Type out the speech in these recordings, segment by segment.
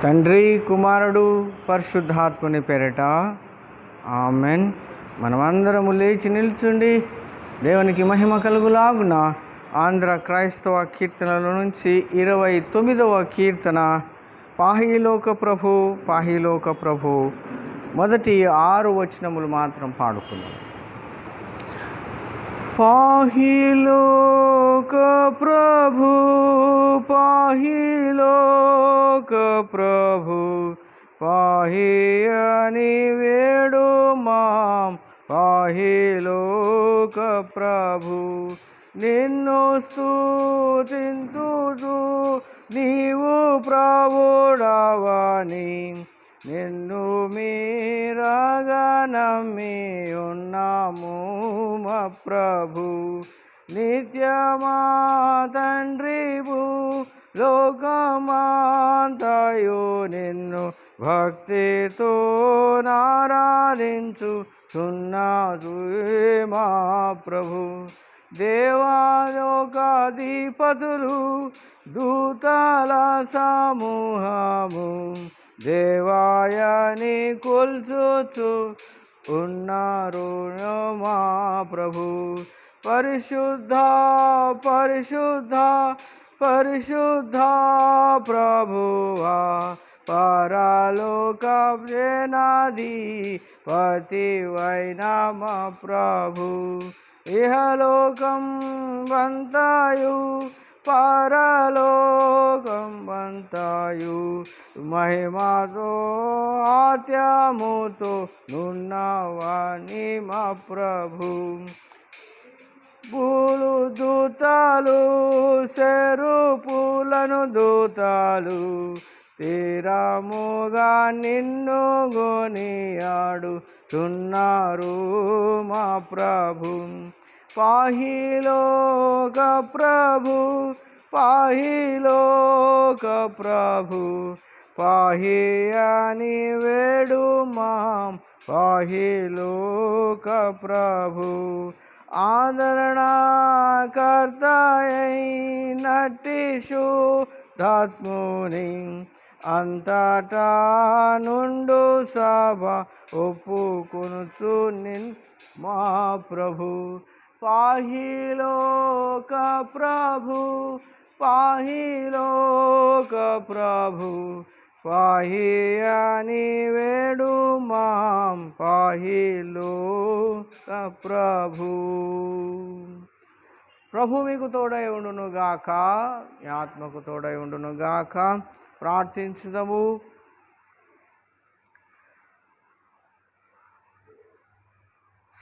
తండ్రి, కుమారుడు, పరిశుద్ధాత్ముని పేరిట ఆమెన్. మనమందరము లేచి నిల్చుండి దేవునికి మహిమ కలుగులాగున ఆంధ్ర క్రైస్తవ కీర్తనల నుంచి 29వ కీర్తన, పాహిలోక ప్రభు పాహిలోక ప్రభు. మొదటి 6 వచనములు మాత్రం పాడుకుందాం. పాహిలోక ప్రభు పాహిలోక ప్రభు, పాహి అని వేడుమాం పాహిలోక ప్రభు. నిన్ను స్తుతింతుదు నీవు ప్రభుడవని, నిన్ను మీరగా నమ్మి ఉన్నాము మా ప్రభు. నిత్యమా తండ్రివు లోకమాంతయు నిన్ను భక్తితో నారాధించుచున్నదు మా ప్రభు. దేవాలోకాధిపతులు దూతల సమూహము దేవాయని కొల్చుచు ఉన్నారు మా ప్రభు. పరిశుద్ధ పరిశుద్ధ పరిశుద్ధ ప్రభువా, పరలోక సేనాధిపతివైన మా ప్రభు. ఇహలోకం వంతయు పరలోకం వంతయు మహిమతో ఆత్యముతో నున్నవాని మా ప్రభు. పూలు దూతలు సెరుపులను దూతలు తీరముగా నిన్ను గొనియాడుచున్నారు మా ప్రభు. పాహిలోక ప్రభు పాహిలోక ప్రభు, పాహి అని వేడుమాం పాహిలోక ప్రభు. ఆదరణకర్తయైనట్టి శుద్ధాత్ముని అంతటా నుండు సభ ఒప్పుకొనుచు నిన్ మా ప్రభు. పాహిలోక ప్రభు పాహిలోక ప్రభు, పాహి అని వేడుమాం పాహిలోక ప్రభు. ప్రభు మీకు తోడై ఉండునుగాక, మీ ఆత్మకు తోడై ఉండునుగాక. ప్రార్థించుదాము.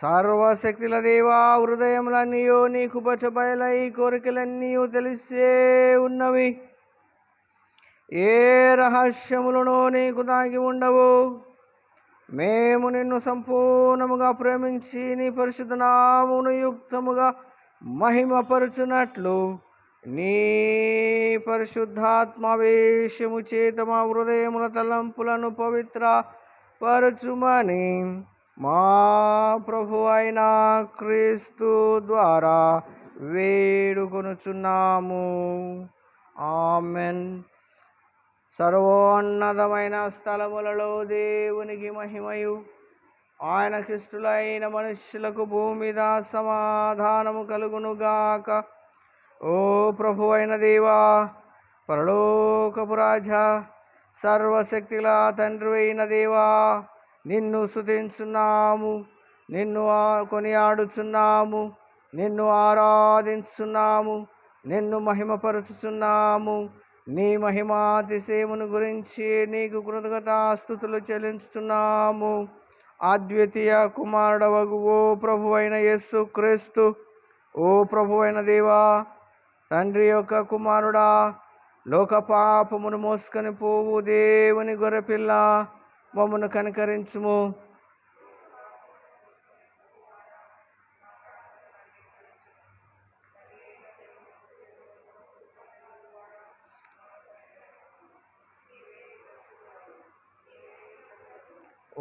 సర్వశక్తుల దేవా, హృదయములన్నీయో నీకు బయలై కోరికలన్నీయూ తెలిసే ఉన్నవి. ఏ రహస్యములను నీకు దాగి ఉండవు. మేము నిన్ను సంపూర్ణముగా ప్రేమించి నీ పరిశుద్ధ నామమును యుక్తముగా మహిమపరచునట్లు నీ పరిశుద్ధాత్మావేశము చేత మా హృదయముల తలంపులను పవిత్ర పరచుమని మా ప్రభు అయిన క్రీస్తు ద్వారా వేడుకొనుచున్నాము. ఆమెన్. సర్వోన్నతమైన స్థలములలో దేవునికి మహిమయు, ఆయనకిష్టులైన మనుష్యులకు భూమి మీద సమాధానము కలుగునుగాక. ఓ ప్రభు అయిన దేవా, పరలోకపు రాజా, సర్వశక్తుల తండ్రి అయిన దేవా, నిన్ను స్తుతించున్నాము, నిన్ను కొనియాడుచున్నాము, నిన్ను ఆరాధించున్నాము, నిన్ను మహిమపరచుచున్నాము. నీ మహిమాతిశయమును గురించి నీకు కృతజ్ఞతాస్తుతులు చెల్లించుచున్నాము. అద్వితీయ కుమారుడవగు ఓ ప్రభు అయిన యేసు క్రీస్తు, ఓ ప్రభు అయిన దేవా, తండ్రి యొక్క కుమారుడా, లోక పాపమును మోసుకొని పోవు దేవుని గొర్రెపిల్ల, మమ్మను కనికరించుము.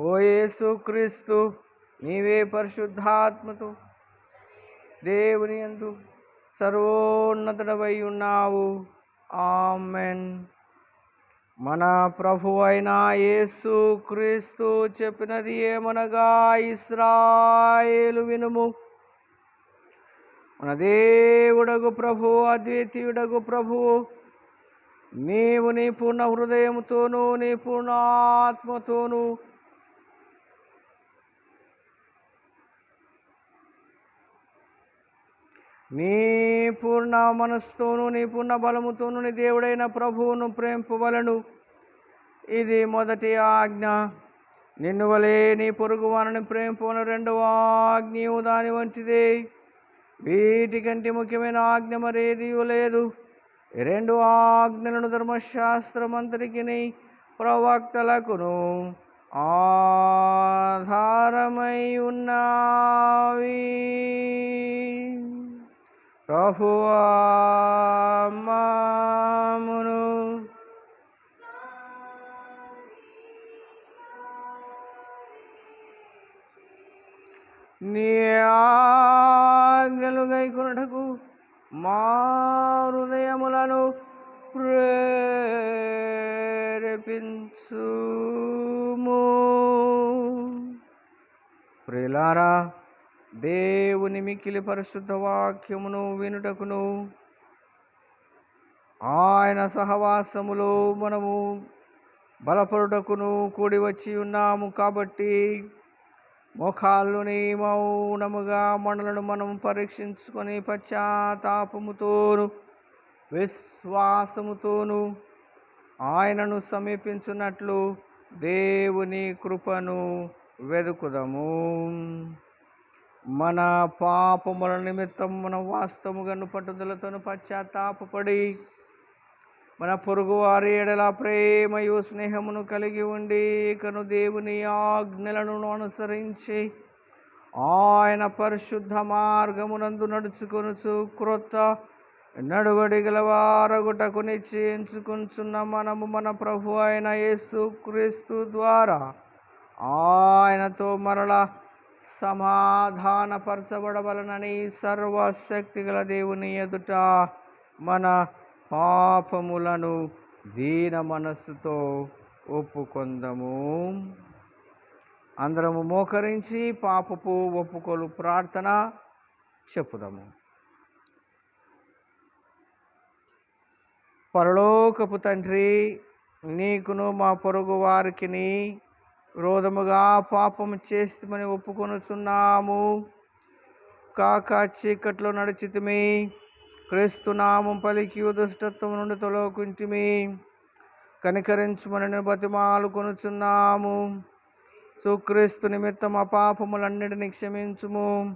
ఓ యేసు క్రీస్తు, నీవే పరిశుద్ధాత్మతో దేవుని యందు సర్వోన్నతుడవై ఉన్నావు. ఆమెన్. మన ప్రభు అయిన యేసు క్రీస్తు చెప్పినది ఏమనగా, ఇశ్రాయేలు వినుము, మన దేవుడగు ప్రభు, అద్వితీయుడగు ప్రభువు నీవు నీ పూర్ణ హృదయముతోనూ నీ పూర్ణ ఆత్మతోనూ నీ పూర్ణ మనస్సుతోనూ నీ పూర్ణ బలముతోనూ నీ దేవుడైన ప్రభువును ప్రేమింపవలెను. ఇది మొదటి ఆజ్ఞ. నిన్ను వలె నీ పొరుగు వారిని ప్రేమింపవలెను రెండవ ఆజ్ఞయు దాని వంటిదే. వీటికంటే ముఖ్యమైన ఆజ్ఞ మరేదీ లేదు. ఈ రెండు ఆజ్ఞలను ధర్మశాస్త్రమంతటికిని ప్రవక్తలకును ఆధారమై ఉన్నవి. ప్రభువా మమ్మును నీ ఆజ్ఞలు గైకొనుటకు మా హృదయములను ప్రేరేపించుము. ప్రియులారా, దేవుని మిక్కిలి పరిశుద్ధ వాక్యమును వినుటకును ఆయన సహవాసములో మనము బలపడుటకును కూడి వచ్చి ఉన్నాము. కాబట్టి మోకాళ్ళుని మౌనముగా మనలను మనం పరీక్షించుకొని పశ్చాత్తాపముతోను విశ్వాసముతోను ఆయనను సమీపించున్నట్లు దేవుని కృపను వెదుకుదము. మన పాపముల నిమిత్తం మనం వాస్తవముగాను పట్టుదలతోను పశ్చాత్తాపపడి మన పొరుగువారి ఎడల ప్రేమయు స్నేహమును కలిగి ఉండి కను దేవుని ఆజ్ఞలను అనుసరించి ఆయన పరిశుద్ధ మార్గమునందు నడుచుకొనుచు క్రొత్త నడువడి గలవారగుటకు నిశ్చయించుకొనుచున్న మనము మన ప్రభు అయిన యేసు క్రీస్తు ద్వారా ఆయనతో మరల సమాధానపరచబడవలనని సర్వశక్తి గల దేవుని ఎదుట మన పాపములను దీన మనస్సుతో ఒప్పుకొందము. అందరము మోకరించి పాపపు ఒప్పుకోలు ప్రార్థన చెప్పుదాము. పరలోకపు తండ్రి, నీకును మా పొరుగు వారికిని విరోధముగా పాపము చేస్తామని ఒప్పుకొనుచున్నాము. కాక చీకట్లో నడిచితిమి, క్రీస్తు నామం పలికి దుష్టత్వం నుండి తొలగుకుంటిమి. కనికరించుమని బతిమాలు కొనుచున్నాము. సుక్రీస్తు నిమిత్తం మా పాపములన్నిటిని క్షమించుము.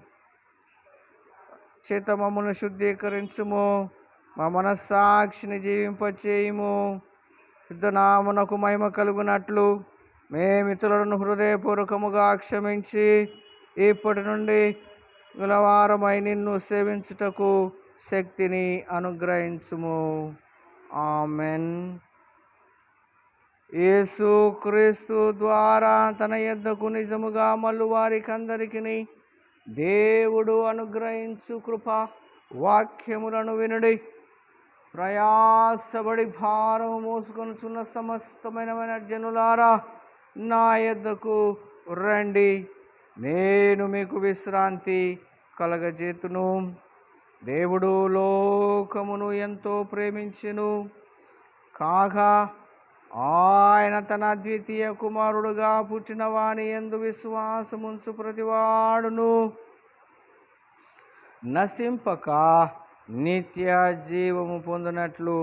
చేత మమ్మల్ని శుద్ధీకరించుము. మా మనస్సాక్షిని జీవింపచేయుము. యుద్ధనామునకు మహిమ కలుగునట్లు మేమితులను హృదయపూర్వకముగా క్షమించి ఇప్పటి నుండి గలవారమై నిన్ను సేవించుటకు శక్తిని అనుగ్రహించుము. ఆమెన్. యేసు క్రీస్తు ద్వారా తన యొద్దకు నిజముగా మల్లు వారికందరికీ దేవుడు అనుగ్రహించు కృప వాక్యములను వినుడి. ప్రయాసపడి భారము మోసుకొనుచున్న సమస్తమైన జనులారా, నా యొద్దకు రండి, నేను మీకు విశ్రాంతి కలగజేతును. దేవుడు లోకమును ఎంతో ప్రేమించెను, కాగా ఆయన తన అద్వితీయ కుమారుడుగా పుట్టిన వాని యందు విశ్వాసముంచు ప్రతివాడును నశింపక నిత్య జీవము పొందినట్లు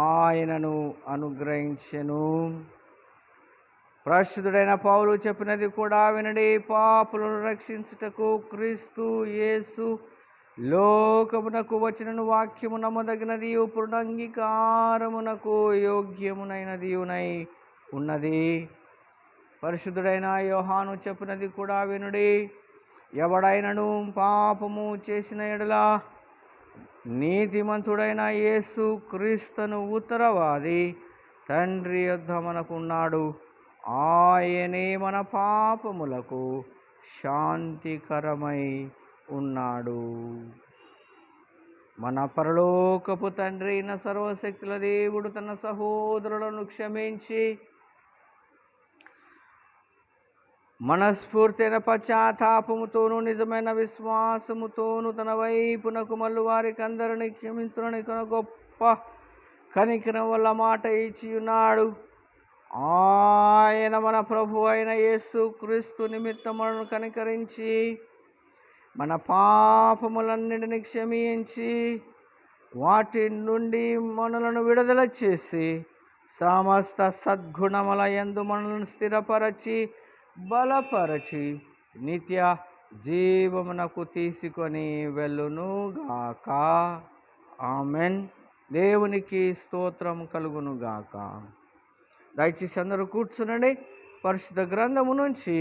ఆయనను అనుగ్రహించెను. ప్రస్తుతుడైన పౌలు చెప్పినది కూడా వినడి. పాపులను రక్షించుటకు క్రీస్తు యేసు లోకమునకు వచ్చిన వాక్యము నమ్మదగినది, పూర్ణాంగీకారమునకు యోగ్యమునైనది ఉన్నది. పరిశుద్ధుడైన యోహాను చెప్పినది కూడా వినుడి. ఎవడైనను పాపము చేసిన ఎడల నీతిమంతుడైన యేసు క్రీస్తును ఉత్తరవాది తండ్రి యొద్ద మనకున్నాడు. ఆయనే మన పాపములకు శాంతికరమై ఉన్నాడు. మన పరలోకపు తండ్రి అయిన సర్వశక్తుల దేవుడు తన సహోదరులను క్షమించి మనస్ఫూర్తైన పశ్చాత్తాపముతోనూ నిజమైన విశ్వాసముతోనూ తన వైపునకు మళ్ళీ వారికి అందరినీ క్షమించునని గొప్ప కనికరం వల్ల మాట ఇచ్చి ఉన్నాడు. ఆయన మన ప్రభు అయిన యేసు క్రీస్తు నిమిత్తం మనను కనికరించి మన పాపములన్నిటిని క్షమించి వాటి నుండి మనలను విడుదల చేసి సమస్త సద్గుణముల యందు మనలను స్థిరపరచి బలపరచి నిత్య జీవమునకు తీసుకొని వెళ్ళునుగాక. ఆమెన్. దేవునికి స్తోత్రం కలుగునుగాక. దయచేసి అందరూ కూర్చునండి. పరిశుద్ధ గ్రంథము నుంచి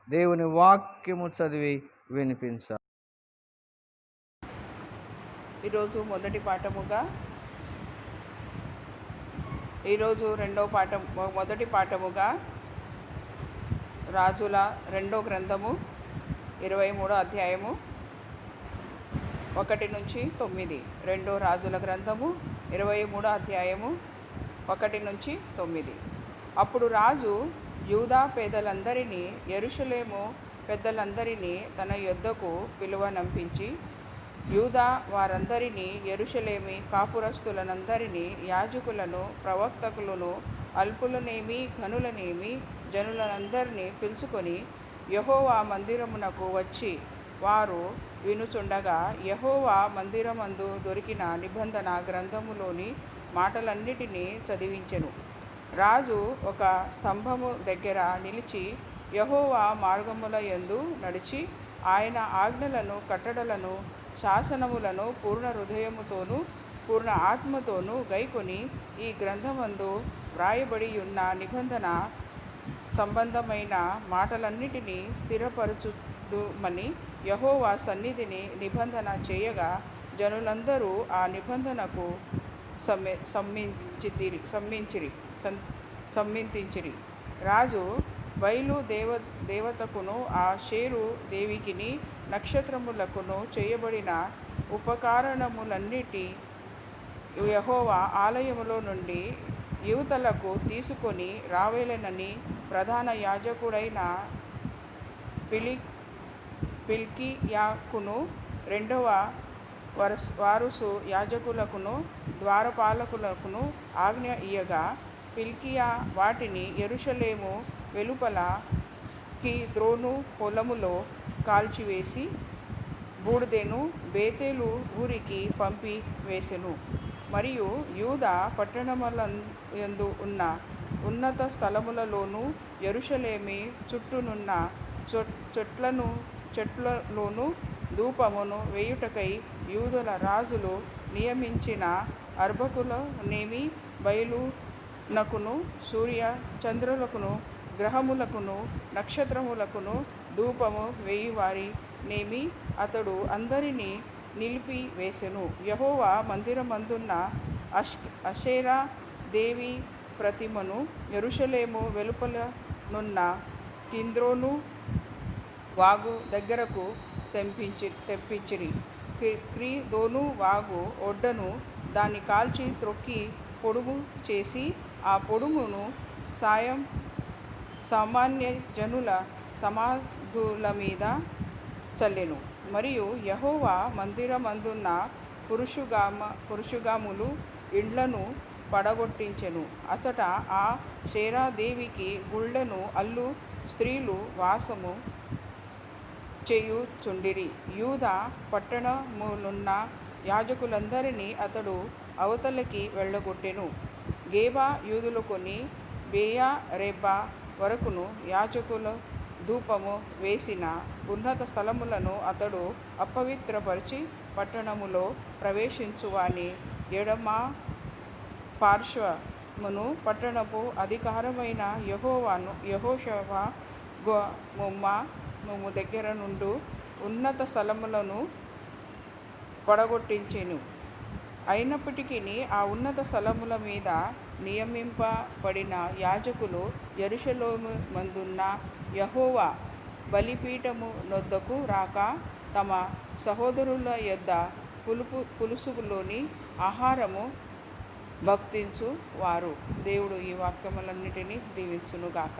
దేవుని వాక్యము చదివి వినిపించాలి. ఈరోజు మొదటి పాఠముగా రాజుల 2వ గ్రంథము 23వ అధ్యాయము 1 నుంచి 9. 2 రాజుల గ్రంథము 23వ అధ్యాయము 1 నుంచి 9. అప్పుడు రాజు యూదా పేదలందరినీ యెరూషలేము పెద్దలందరినీ తన యొద్దకు పిలువనంపించి యూదా వారందరినీ యెరూషలేమి కాపురస్తులనందరినీ యాజకులను ప్రవక్తకులను అల్పులనేమి ఘనులనేమి జనులందరినీ పిలుచుకొని యెహోవా మందిరమునకు వచ్చి వారు వినుచుండగా యెహోవా మందిరమందు దొరికిన నిబంధన గ్రంథములోని మాటలన్నిటినీ చదివించెను. రాజు ఒక స్తంభము దగ్గర నిలిచి యెహోవా మార్గముల యందు నడిచి ఆయన ఆజ్ఞలను కట్టడలను శాసనములను పూర్ణ హృదయముతోనూ పూర్ణ ఆత్మతోనూ గైకొని ఈ గ్రంథమందు వ్రాయబడి ఉన్న నిబంధన సంబంధమైన మాటలన్నిటినీ స్థిరపరచుదుమని యెహోవా సన్నిధిని నిబంధన చేయగా జనులందరూ ఆ నిబంధనకు సమ్మించిరి. రాజు బయలు దేవతకును ఆ షేరు దేవికిని నక్షత్రములకును చేయబడిన ఉపకారణములన్నిటి యెహోవా ఆలయములో నుండి యువతలకు తీసుకొని రావేలనని ప్రధాన యాజకుడైన హిల్కీయాకును రెండవ వారసు యాజకులకును ద్వారపాలకులకును ఆజ్ఞ ఇయ్యగా హిల్కీయా వాటిని యెరూషలేము వెలుపల కిద్రోను పొలములో కాల్చివేసి బూడిదెను బేతేలు ఊరికి పంపి వేసెను. మరియు యూదా పట్టణములందు ఉన్న ఉన్నత స్థలములలోనూ యెరూషలేము చుట్టూనున్న చెట్లలోనూ ధూపమును వేయుటకై యూదుల రాజులు నియమించిన అర్భకులనేమి బయలునకును సూర్య చంద్రులకును గ్రహములకును నక్షత్రములకును ధూపము వేయువారినేమి అతడు అందరినీ నిలిపి వేసెను. యెహోవా మందిరమందున్న అషేరా దేవి ప్రతిమను యెరూషలేము వెలుపలనున్న కిద్రోను వాగు దగ్గరకు తెప్పించిరి. కిద్రోను వాగు ఒడ్డును దాన్ని కాల్చి త్రొక్కి పొడుము చేసి ఆ పొడుమును సామాన్య జనుల సమాధుల మీద చల్లెను. మరియు యెహోవా మందిరమందున్న పురుషుగాములు ఇండ్లను పడగొట్టించెను. అచట ఆ షేరాదేవికి గుళ్లను అల్లు స్త్రీలు వాసము చేయుచుండిరి. యూదా పట్టణములున్న యాజకులందరినీ అతడు అవతలికి వెళ్ళగొట్టెను. గేబా యూదులుకొని బేయరేబా వరకును యాజకులు ధూపము వేసిన ఉన్నత స్థలములను అతడు అపవిత్రపరిచి పట్టణములో ప్రవేశించువాని ఎడమ పార్శ్వమును పట్టణపు అధికారమైన యెహోషువ గుమ్మము దగ్గర నుండి ఉన్నత స్థలములను పడగొట్టించెను. అయినప్పటికీ ఆ ఉన్నత స్థలముల మీద నియమింపబడిన యాజకులు యెరూషలేము మందున్న యెహోవా బలిపీఠము నొద్దకు రాక తమ సహోదరుల యొద్ద పులుసులోని ఆహారము భక్తించు వారు. దేవుడు ఈ వాక్యములన్నిటినీ దీవించునుగాక.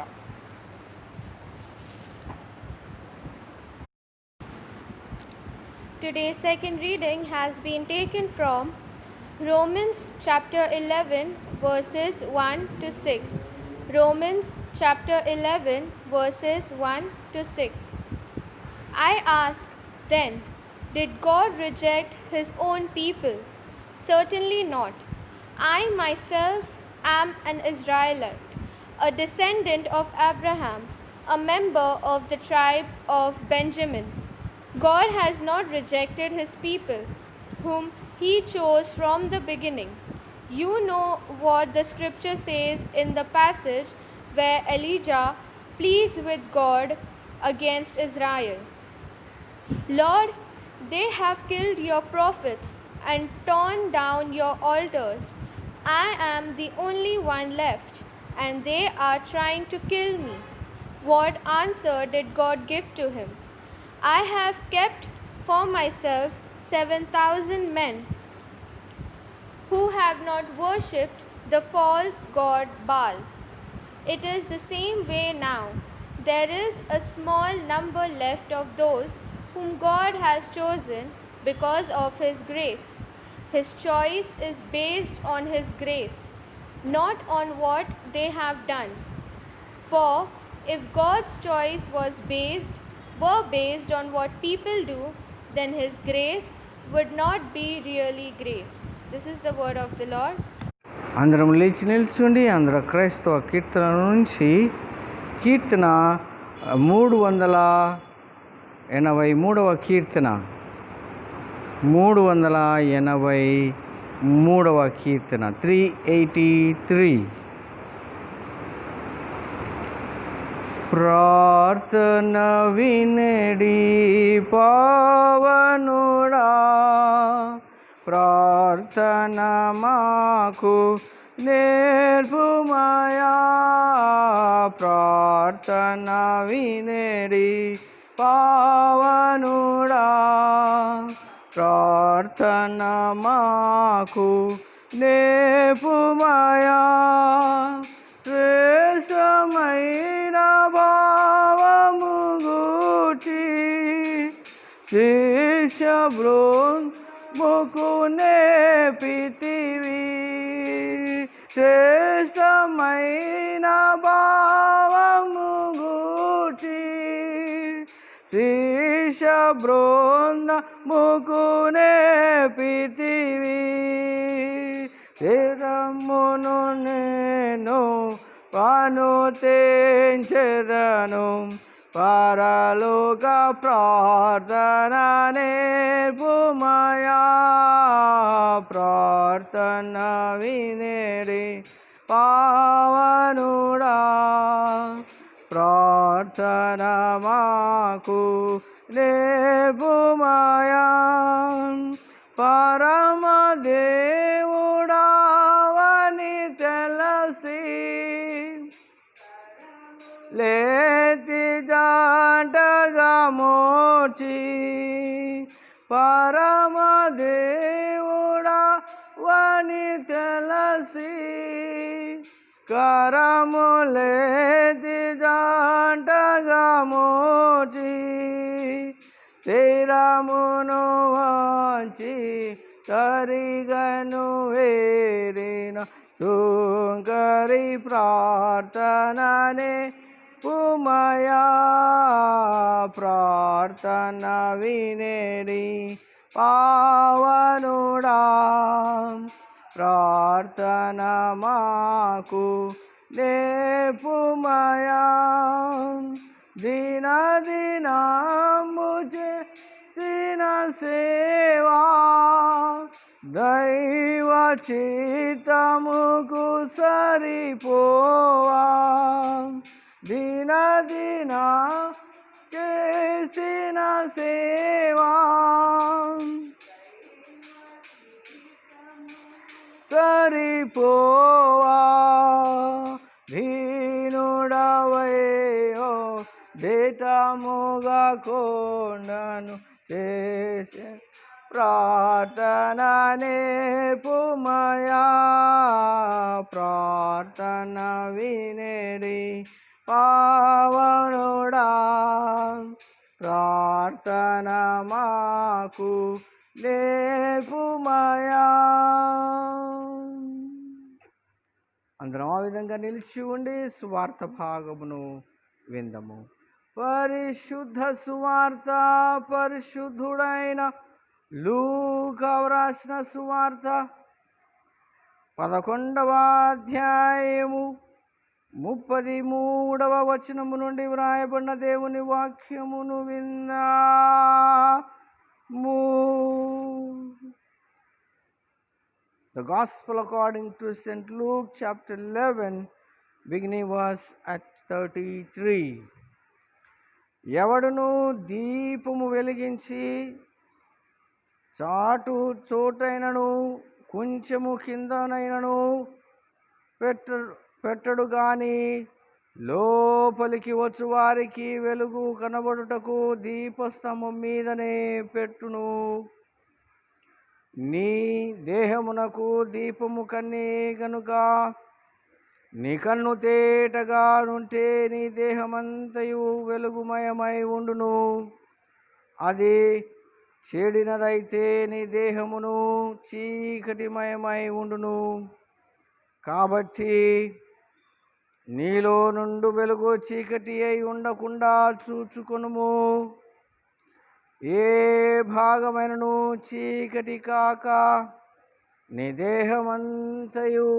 Today's second reading has been taken from Romans chapter 11 verses 1 to 6. Romans chapter 11 verses 1 to 6. I ask then, did God reject his own people? Certainly not. I myself am an Israelite, a descendant of Abraham, a member of the tribe of Benjamin. God has not rejected his people, whom he chose from the beginning. You know what the scripture says in the passage where Elijah pleads with God against Israel. Lord, they have killed your prophets and torn down your altars. I am the only one left, and they are trying to kill me. What answer did God give to him? I have kept for myself 7,000 men who have not worshipped the false god Baal. It is the same way now. There is a small number left of those whom God has chosen because of his grace. His choice is based on his grace, not on what they have done. For if God's choice were based on what people do, then his grace would not be really grace. This is the word of the Lord. అందరం లేచి నిల్చుండి అందరూ క్రైస్తవ కీర్తన నుంచి కీర్తన 383వ కీర్తన 383వ కీర్తన 383. ప్రార్థన వినడి పావనుడా, ప్రార్థన మాకు నేర్పుమయా. ప్రార్థన వినడి పావనుడా, ప్రార్థన మాకు నేర్పుమయా. శ్రేష్టమైన భావము గూర్చి శిష్య బృందముకు నేర్పితివి. శ్రేష్టమైన భావము గూర్చి శిష్య బృందముకు నేర్పితివి. శిరమును నేను పనుతించెదను, పరలోక ప్రార్థన నేర్పుమయా. ప్రార్థన వినేడి పావనుడా, ప్రార్థన మాకు నేర్పుమయా. పరమదేవుడావని తెలిసి లేతి జాంటగా మోచి, పరమదేవుడావని తెలిసి కరములేతి జాంటగా మోచి, తీరమును వాంచి తరిగను వేరిన శృంగరి ప్రార్థననే పుమయా. ప్రార్థన వినేడి పావనుడా, ప్రార్థన మాకు నేర్పుమయా. దిన దినము చేసిన సేవా దైవ చిత్తముకు సరిపోవా. దిన దిన చేసిన సేవా సరిపోవా. దీనుడవయ్యో దేటముగా కొండను చేసే ప్రార్థన నేర్పుమయా ప్రార్థన వినేడి పావనుడా ప్రార్థన మాకు నేర్పుమయా. అందరం ఆ విధంగా నిలిచి ఉండి సువార్త భాగమును విందము. పరిశుద్ధ సువార్త, పరిశుద్ధుడైన లూకా వ్రాసిన సువార్త 11వ అధ్యాయము 33వ వచనము నుండి వ్రాయబడిన దేవుని వాక్యమును విందాము. The Gospel according to St. Luke chapter 11, beginning verse at 33. ఎవడును దీపము వెలిగించి చోటైనను కొంచెము కిందనైనను పెట్టడు గాని లోపలికి వచ్చు వారికి వెలుగు కనబడుటకు దీపస్తంభం మీదనే పెట్టును. నీ దేహమునకు దీపము కన్నే గనుక నీ కన్ను తేటగా ఉంటే నీ దేహమంతయు వెలుగుమయమై ఉండును. అది చెడినదైతే నీ దేహమును చీకటిమయమై ఉండును. కాబట్టి నీలో నుండి వెలుగు చీకటి అయి ఉండకుండా చూచుకొనుము. ఏ భాగమైనను చీకటి కాక నీ దేహమంతయు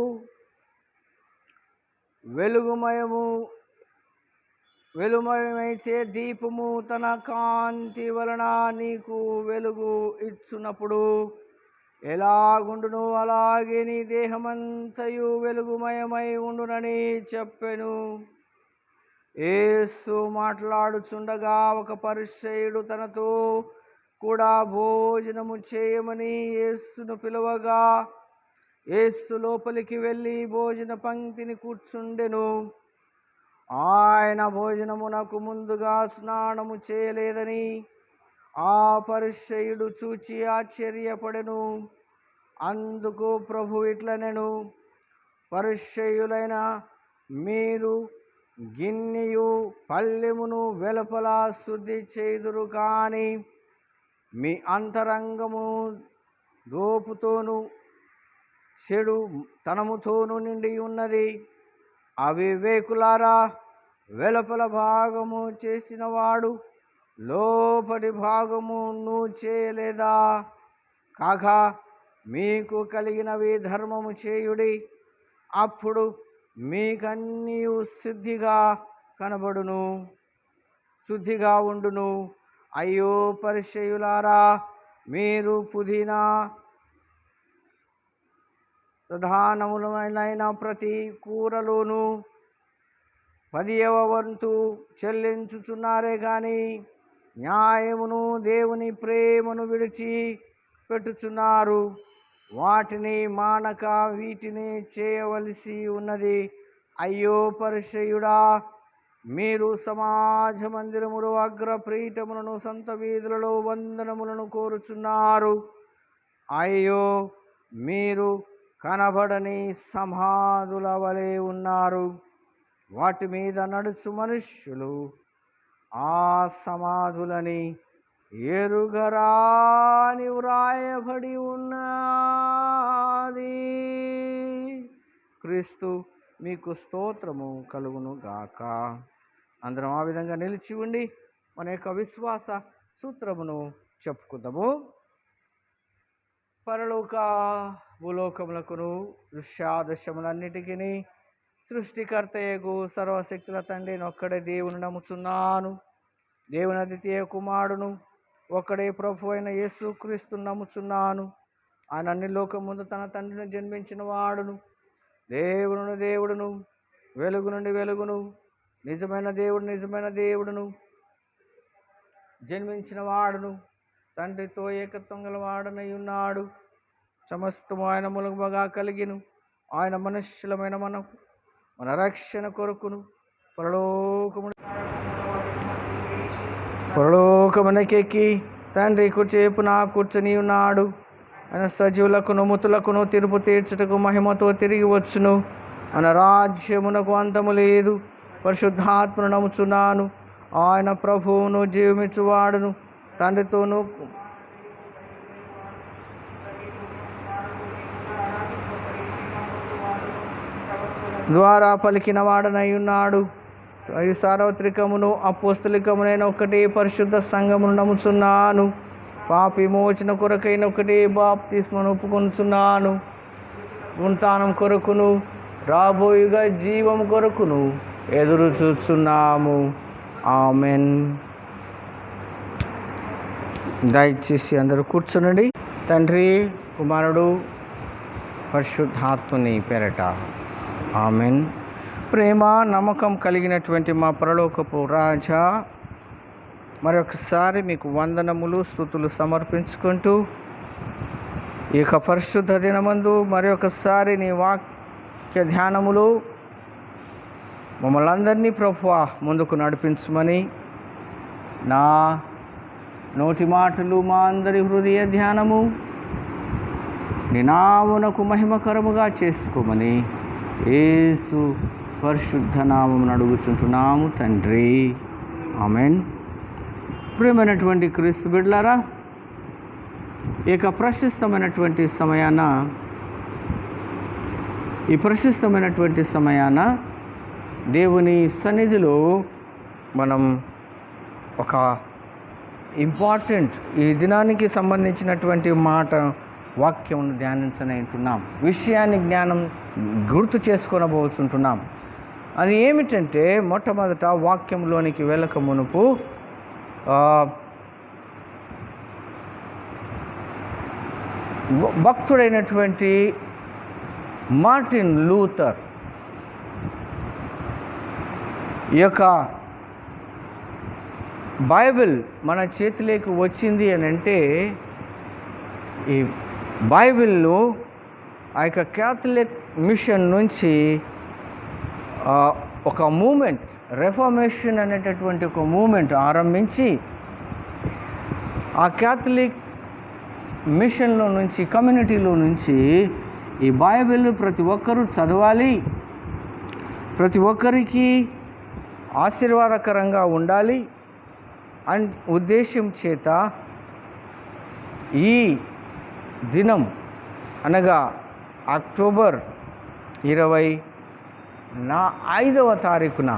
వెలుగుమయమైతే దీపము తన కాంతి వలన నీకు వెలుగు ఇచ్చునప్పుడు ఎలాగుండును అలాగే నీ దేహమంతయు వెలుగుమయమై ఉండునని చెప్పెను. యేసు మాట్లాడుచుండగా ఒక పరిసయ్యుడు తనతో కూడా భోజనము చేయమని యేసును పిలువగా యేసు లోపలికి వెళ్ళి భోజన పంక్తిని కూర్చుండెను. ఆయన భోజనమునకు ముందుగా స్నానము చేయలేదని ఆ పరిసయ్యుడు చూచి ఆశ్చర్యపడెను. అందుకు ప్రభు ఇట్లనెను, పరిసయ్యులైన మీరు గిన్నెయు పల్లెమును వెలుపల శుద్ధి చేయుదురు, కానీ మీ అంతరంగము దోపుతోనూ చెడు తనముతోనూ నిండి ఉన్నది. అవివేకులారా, వెలుపల భాగము చేసినవాడు లోపటి భాగమును చేయలేదా? కాక మీకు కలిగినవి ధర్మము చేయుడి, అప్పుడు మీకన్నీయు శుద్ధిగా కనబడును, శుద్ధిగా ఉండును. అయ్యో పరిసయ్యులారా, మీరు పుదీనా ప్రధానములైన ప్రతి కూరలోనూ 10వ వంతు చెల్లించుచున్నారే గాని న్యాయమును దేవుని ప్రేమను విడిచి పెట్టుచున్నారు. వాటిని మానక వీటిని చేయవలసి ఉన్నది. అయ్యో పరిసయ్యుడా, మీరు సమాజ మందిరములో అగ్రపీఠములను సంత వీధులలో వందనములను కోరుచున్నారు. అయ్యో, మీరు కనబడని సమాధుల వలె ఉన్నారు. వాటి మీద నడుచు మనుష్యులు ఆ సమాధులని ఎరుగరాని వ్రాయబడి ఉన్నది. క్రీస్తు మీకు స్తోత్రము కలుగును గాక. అందరం ఆ విధంగా నిలిచి ఉండి మన యొక్క విశ్వాస సూత్రమును చెప్పుకుందాము. పరలోక భూలోకములకును దృశ్యాదృశ్యములన్నిటికీ సృష్టికర్తయగు సర్వశక్తుల తండ్రిని ఒక్కడే దేవుని నమ్ముచున్నాను. దేవుని అద్వితీయ కుమారుడును ఒక్కడే ప్రభు అయిన యేసు క్రీస్తును నమ్ముచున్నాను. ఆయన అన్ని లోకం ముందు తన తండ్రిని జన్మించిన వాడును, దేవుడును, వెలుగు నుండి వెలుగును, నిజమైన దేవుడును, జన్మించిన వాడును, తండ్రితో ఏకత్వం గల వాడనై ఉన్నాడు. సమస్తము ఆయన మూలముగా కలిగిను. ఆయన మనుష్యులమైన మన రక్షణ కొరకును పరలోకమునకెక్కి తండ్రి కుర్చేపున కూర్చుని ఉన్నాడు. ఆయన సజీవులకును మృతులకును తీర్పు తీర్చుటకు మహిమతో తిరిగి వచ్చును. ఆయన రాజ్యమునకు అంతము లేదు. పరిశుద్ధాత్మను నమ్ముచున్నాను. ఆయన ప్రభువును జీవమిచ్చువాడును, తండ్రితోనూ ద్వారా పలికిన వాడనై ఉన్నాడు. ఈ సార్వత్రికమును అపోస్తలికమునైన ఒకటే పరిశుద్ధ సంఘమును నమ్ముచున్నాను. పాపి మోచన కొరకైన ఒకటే బాప్తిస్మను ఒప్పుకొనుచున్నాను. పునరుత్థానం కొరకును రాబోయుగా జీవం కొరకును ఎదురు చూస్తున్నాము. ఆమెన్. దయచేసి అందరూ కూర్చునండి. తండ్రి, కుమారుడు, పరిశుద్ధాత్మని పేరట ఆమెన్. ప్రేమ నమ్మకం కలిగినటువంటి మా పరలోకపు రాజా, మరొకసారి మీకు వందనములు స్తుతులు సమర్పించుకుంటూ ఈ యొక్క పరిశుద్ధ దినమందు మరొకసారి నీ వాక్య ధ్యానములు మమ్మల్ని అందరినీ ప్రభువా ముందుకు నడిపించమని, నా నోటి మాటలు మా అందరి హృదయ ధ్యానము నీ నామమునకు మహిమకరముగా చేసుకోమని యేసు పరిశుద్ధ నామమును అడుగుచుంటున్నాము తండ్రి. ఆమెన్. ప్రియమైనటువంటి క్రీస్తు బిడ్డలారా, ఈ ప్రశస్తమైనటువంటి సమయాన దేవుని సన్నిధిలో మనం ఒక ఇంపార్టెంట్ ఈ దినానికి సంబంధించినటువంటి వాక్యం ధ్యానించనంటున్నాం. విషయాన్ని జ్ఞానం గుర్తు చేసుకొనబోతుంటున్నాం. అది ఏమిటంటే, మొట్టమొదట వాక్యంలోనికి వెళ్ళక మునుపు భక్తుడైనటువంటి మార్టిన్ లూథర్ ఈ యొక్క బైబిల్ మన చేతిలోకి వచ్చింది అని అంటే, ఈ బైబిల్లో ఆ యొక్క క్యాథలిక్ మిషన్ నుంచి ఒక మూమెంట్, రెఫర్మేషన్ అనేటటువంటి ఒక మూమెంట్ ఆరంభించి, ఆ క్యాథలిక్ మిషన్లో నుంచి, కమ్యూనిటీలో నుంచి ఈ బైబిల్ ప్రతి ఒక్కరూ చదవాలి, ప్రతి ఒక్కరికి ఆశీర్వాదకరంగా ఉండాలి అని ఉద్దేశం చేత ఈ దినం అనగా అక్టోబర్ 25వ తారీఖున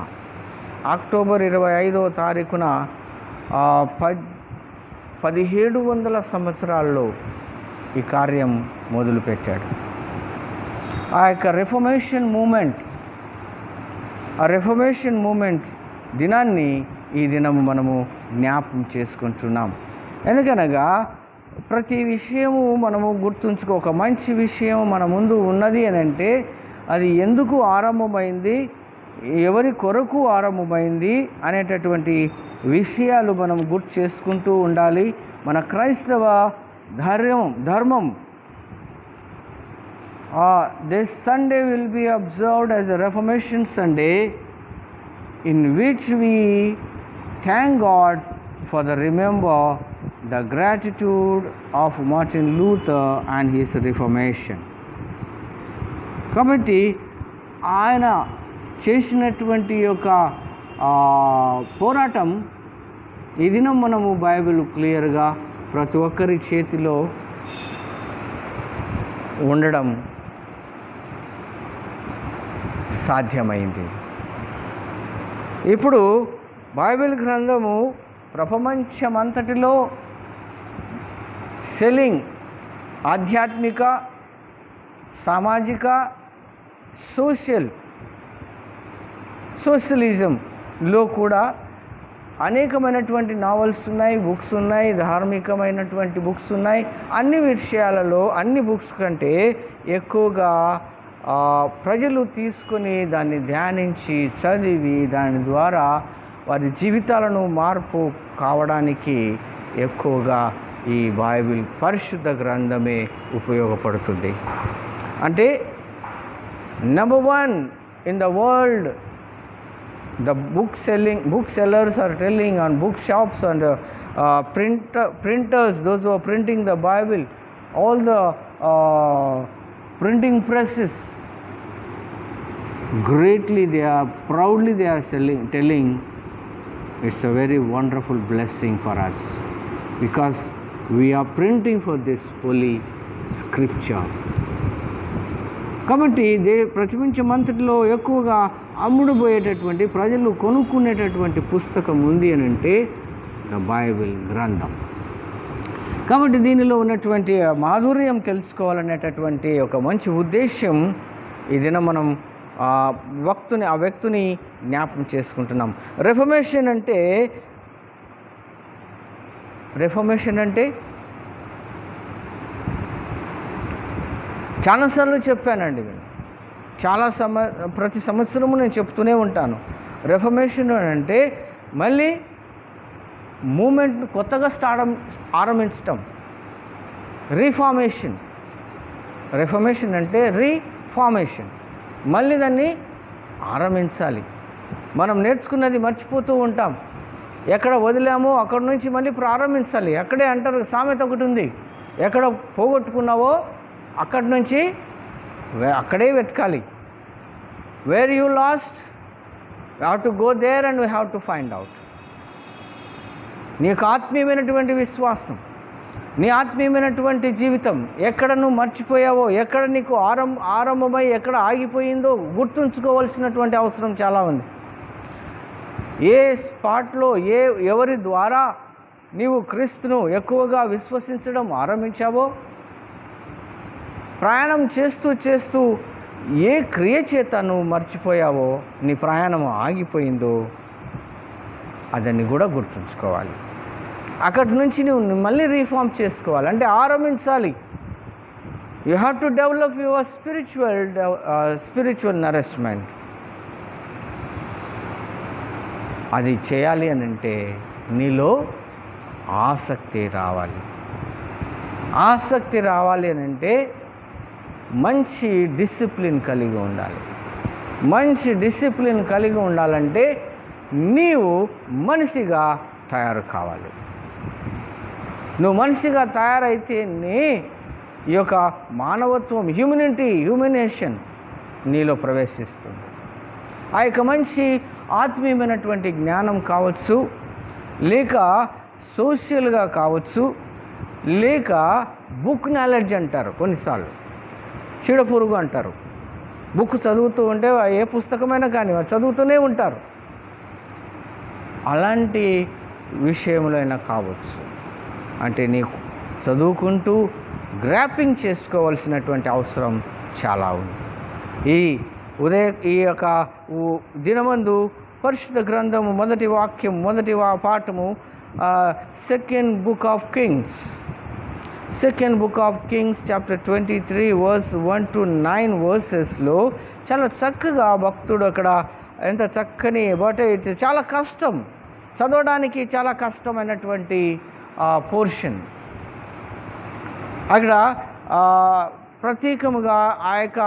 1700 సంవత్సరాల్లో ఈ కార్యం మొదలుపెట్టాడు. ఆ యొక్క రెఫర్మేషన్ మూమెంట్ దినాన్ని ఈ దినము మనము జ్ఞాపకం చేసుకుంటున్నాం. ఎందుకనగా ప్రతి విషయము మనము గుర్తుంచుకో, ఒక మంచి విషయం మన ముందు ఉన్నది అని అంటే అది ఎందుకు ఆరంభమైంది, ఎవరి కొరకు ఆరంభమైంది అనేటటువంటి విషయాలు మనం గుర్తు చేసుకుంటూ ఉండాలి. మన క్రైస్తవ ధర్మం this Sunday will be observed as a Reformation Sunday, in which we thank God for the gratitude of Martin Luther and his Reformation. కాబట్టి ఆయన చేసినటువంటి యొక్క పోరాటం ఈ దినం మనము బైబిల్ క్లియర్గా ప్రతి ఒక్కరి చేతిలో ఉండడం సాధ్యమైంది. ఇప్పుడు బైబిల్ గ్రంథము ప్రపంచమంతటిలో సెల్లింగ్, ఆధ్యాత్మిక, సామాజిక, సోషలిజంలో కూడా అనేకమైనటువంటి నావల్స్ ఉన్నాయి, బుక్స్ ఉన్నాయి, ధార్మికమైనటువంటి బుక్స్ ఉన్నాయి. అన్ని విషయాలలో, అన్ని బుక్స్ కంటే ఎక్కువగా ప్రజలు తీసుకొని దాన్ని ధ్యానించి చదివి దాని ద్వారా వారి జీవితాలను మార్పు కావడానికి ఎక్కువగా ఈ బైబిల్ పరిశుద్ధ గ్రంథమే ఉపయోగపడుతుంది. అంటే number 1 in the world, the book sellers are telling on bookshops and printers, those who are printing the Bible, all the printing presses, greatly they are proudly they are telling it's a very wonderful blessing for us because we are printing for this holy scripture. కాబట్టి ప్రపంచమంతటిలో ఎక్కువగా అమ్ముడుపోయేటటువంటి ప్రజలు కొనుక్కునేటటువంటి పుస్తకం ఉంది అని అంటే the Bible గ్రంథం. కాబట్టి దీనిలో ఉన్నటువంటి మాధుర్యం తెలుసుకోవాలనేటటువంటి ఒక మంచి ఉద్దేశం ఈ దినం మనం ఆ వ్యక్తిని జ్ఞాపకం చేసుకుంటున్నాం. రెఫర్మేషన్ అంటే చాలాసార్లు చెప్పానండి నేను, ప్రతి సంవత్సరము నేను చెప్తూనే ఉంటాను. రెఫర్మేషన్ అంటే మళ్ళీ మూమెంట్ కొత్తగా ఆరంభించటం. రీఫార్మేషన్. రెఫర్మేషన్ అంటే రీఫార్మేషన్, మళ్ళీ దాన్ని ఆరంభించాలి. మనం నేర్చుకున్నది మర్చిపోతూ ఉంటాం, ఎక్కడ వదిలామో అక్కడ నుంచి మళ్ళీ ప్రారంభించాలి. అక్కడే అంటారు, సామెత ఒకటి ఉంది, ఎక్కడ పోగొట్టుకున్నావో అక్కడి నుంచి అక్కడే వెతకాలి. Where you lost, you have to go there and we have to find out. నీకు ఆత్మీయమైనటువంటి విశ్వాసం, నీ ఆత్మీయమైనటువంటి జీవితం ఎక్కడ నువ్వు మర్చిపోయావో, ఎక్కడ నీకు ఆరంభమై ఎక్కడ ఆగిపోయిందో గుర్తుంచుకోవాల్సినటువంటి అవసరం చాలా ఉంది. ఏ స్పాట్లో ఎవరి ద్వారా నీవు క్రీస్తును ఎక్కువగా విశ్వసించడం ఆరంభించావో, ప్రయాణం చేస్తూ ఏ క్రియ చేత నువ్వు మర్చిపోయావో, నీ ప్రయాణం ఆగిపోయిందో అదని కూడా గుర్తుంచుకోవాలి. అక్కడి నుంచి నువ్వు మళ్ళీ రీఫార్మ్ చేసుకోవాలి, అంటే ఆరంభించాలి. You have to develop your spiritual nourishment. అది చేయాలి అని అంటే నీలో ఆసక్తి రావాలి. ఆసక్తి రావాలి అని అంటే మంచి డిసిప్లిన్ కలిగి ఉండాలి. మంచి డిసిప్లిన్ కలిగి ఉండాలంటే నీవు మనిషిగా తయారు కావాలి. నువ్వు మనిషిగా తయారైతేనే ఈ యొక్క మానవత్వం, హ్యూమనేషన్ నీలో ప్రవేశిస్తుంది. ఆ యొక్క మంచి ఆత్మీయమైనటువంటి జ్ఞానం కావచ్చు, లేక సోషల్గా కావచ్చు, లేక బుక్ నాలెడ్జ్ అంటారు, కొన్నిసార్లు చీడపురుగు అంటారు. బుక్ చదువుతూ ఉంటే ఏ పుస్తకమైనా కానీ చదువుతూనే ఉంటారు. అలాంటి విషయంలోనైనా కావచ్చు. అంటే నీకు చదువుకుంటూ గ్రాపింగ్ చేసుకోవాల్సినటువంటి అవసరం చాలా ఉంది. ఈ యొక్క దినమందు పరిశుద్ధ గ్రంథము మొదటి పాఠము second book of Kings chapter 23 verse 1 to 9 వర్సెస్లో చాలా చక్కగా భక్తుడు అక్కడ ఎంత చక్కని చాలా కష్టం చదవడానికి, చాలా కష్టమైనటువంటి పోర్షన్. అక్కడ ప్రత్యేకముగా ఆ యొక్క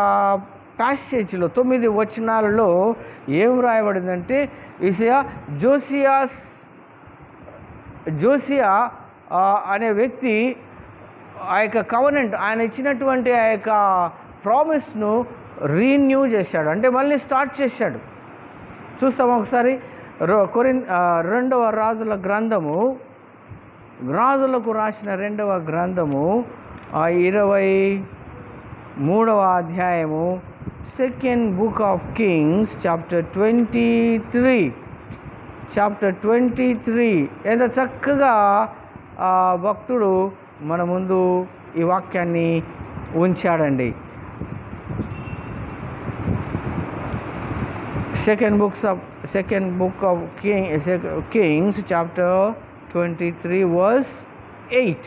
ప్యాసేజ్లో 9 వచనాలలో ఏం రాయబడిందంటే, జోసియా అనే వ్యక్తి ఆ యొక్క కవనెంట్, ఆయన ఇచ్చినటువంటి ఆ యొక్క ప్రామిస్ను రీన్యూ చేశాడు, అంటే మళ్ళీ స్టార్ట్ చేశాడు. చూస్తాం ఒకసారి 2వ రాజుల గ్రంథము, రాజులకు రాసిన 2వ గ్రంథము 23వ అధ్యాయము, second book of Kings chapter 23 ఎంత చక్కగా భక్తుడు మన ముందు ఈ వాక్యాన్ని ఉంచాడండి. Second book of Kings chapter 23 verse 8,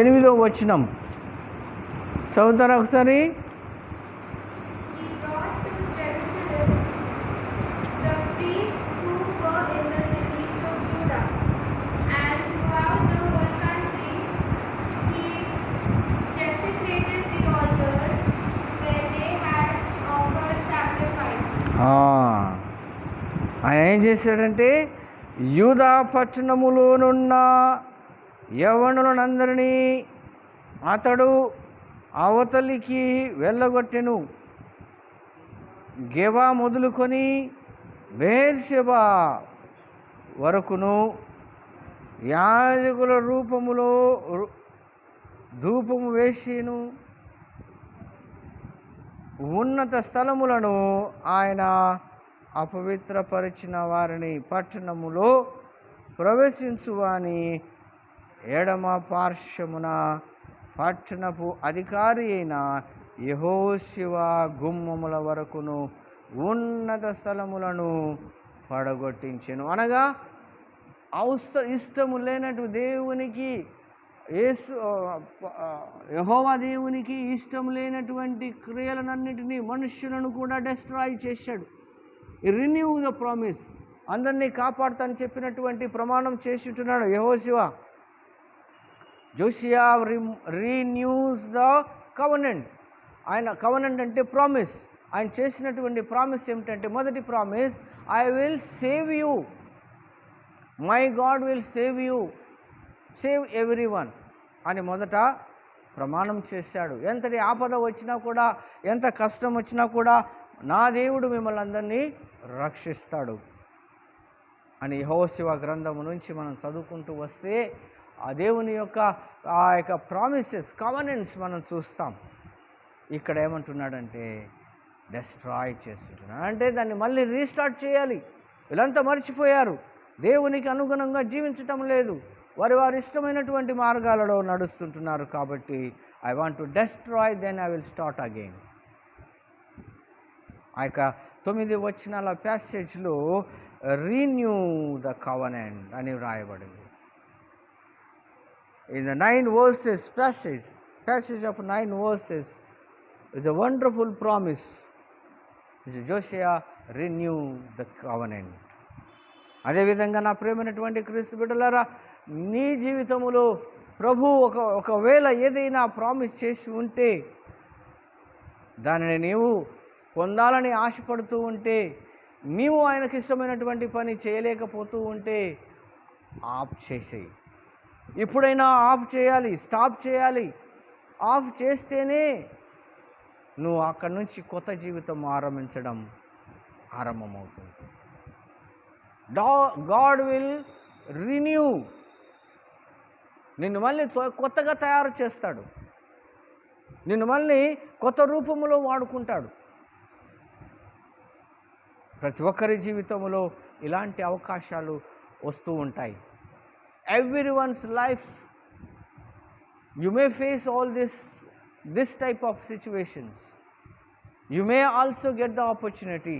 8వ వచనం చదువుతారా ఒకసారి? ఆయన ఏం చేశాడంటే యూదా పట్టణములోనున్న యవ్వనులందరినీ అతడు అవతలికి వెళ్ళగొట్టెను. గెబా మొదలుకొని బెయేర్షెబా వరకును యాజకుల రూపములో ధూపము వేసిను. ఉన్నత స్థలములను ఆయన అపవిత్రపరిచిన వారిని పట్టణములో ప్రవేశించువాని ఎడమ పార్శ్వమున పట్టణపు అధికారి అయిన యెహోషువ గుమ్మముల వరకును ఉన్నత స్థలములను పడగొట్టించెను. అనగా ఇష్టము లేనట్టు దేవునికి యెహోవా దేవునికి ఇష్టం లేనటువంటి క్రియలనన్నిటినీ మనుష్యులను కూడా డిస్ట్రాయ్ చేశాడు. రిన్యూ ద ప్రామిస్, అందరినీ కాపాడుతానని చెప్పినటువంటి ప్రమాణం చేస్తున్నాడు యెహోషువ. జోషియా రీన్యూస్ ద కవనెంట్. ఆయన కవనెంట్ అంటే ప్రామిస్. ఆయన చేసినటువంటి ప్రామిస్ ఏమిటంటే, మొదటి promise, I will save you, my God will save you, save every one అని మొదట ప్రమాణం చేశాడు. ఎంతటి ఆపద వచ్చినా కూడా, ఎంత కష్టం వచ్చినా కూడా నా దేవుడు మిమ్మల్ని అందరినీ రక్షిస్తాడు అని యెహోషువ గ్రంథము నుంచి మనం చదువుకుంటూ వస్తే ఆ దేవుని యొక్క ఆ యొక్క ప్రామిసెస్, కవనెంట్స్ మనం చూస్తాం. ఇక్కడ ఏమంటున్నాడంటే డెస్ట్రాయ్ చేస్తున్నాడు. అంటే దాన్ని మళ్ళీ రీస్టార్ట్ చేయాలి. వీళ్ళంతా మర్చిపోయారు, దేవునికి అనుగుణంగా జీవించటం లేదు, వారి ఇష్టమైనటువంటి మార్గాలలో నడుస్తుంటున్నారు. కాబట్టి I want to destroy, then I will start again. ఆ యొక్క 9 వచనాల ప్యాసేజ్లో రీన్యూ ద కవనెంట్ అని వ్రాయబడింది. In the 9 verses passage of 9 verses is a wonderful promise. Joshua renew the covenant. అదేవిధంగా నా ప్రేమైనటువంటి క్రీస్తు బిడ్డలారా, నీ జీవితంలో ప్రభు ఒకవేళ ఏదైనా ప్రామిస్ చేసి ఉంటే, దానిని నీవు పొందాలని ఆశపడుతూ ఉంటే, నీవు ఆయనకి ఇష్టమైనటువంటి పని చేయలేకపోతూ ఉంటే ఆఫ్ చేసేయి. ఇప్పుడైనా ఆఫ్ చేయాలి, స్టాప్ చేయాలి. ఆఫ్ చేస్తేనే నువ్వు అక్కడి నుంచి కొత్త జీవితం ఆరంభమవుతుంది. గాడ్ విల్ రిన్యూ, నిన్ను మళ్ళీ కొత్తగా తయారు చేస్తాడు, నిన్ను మళ్ళీ కొత్త రూపంలో వాడుకుంటాడు. ప్రతి ఒక్కరి జీవితంలో ఇలాంటి అవకాశాలు వస్తూ ఉంటాయి. Everyone's life, you may face all this type of situations. You may also get the opportunity.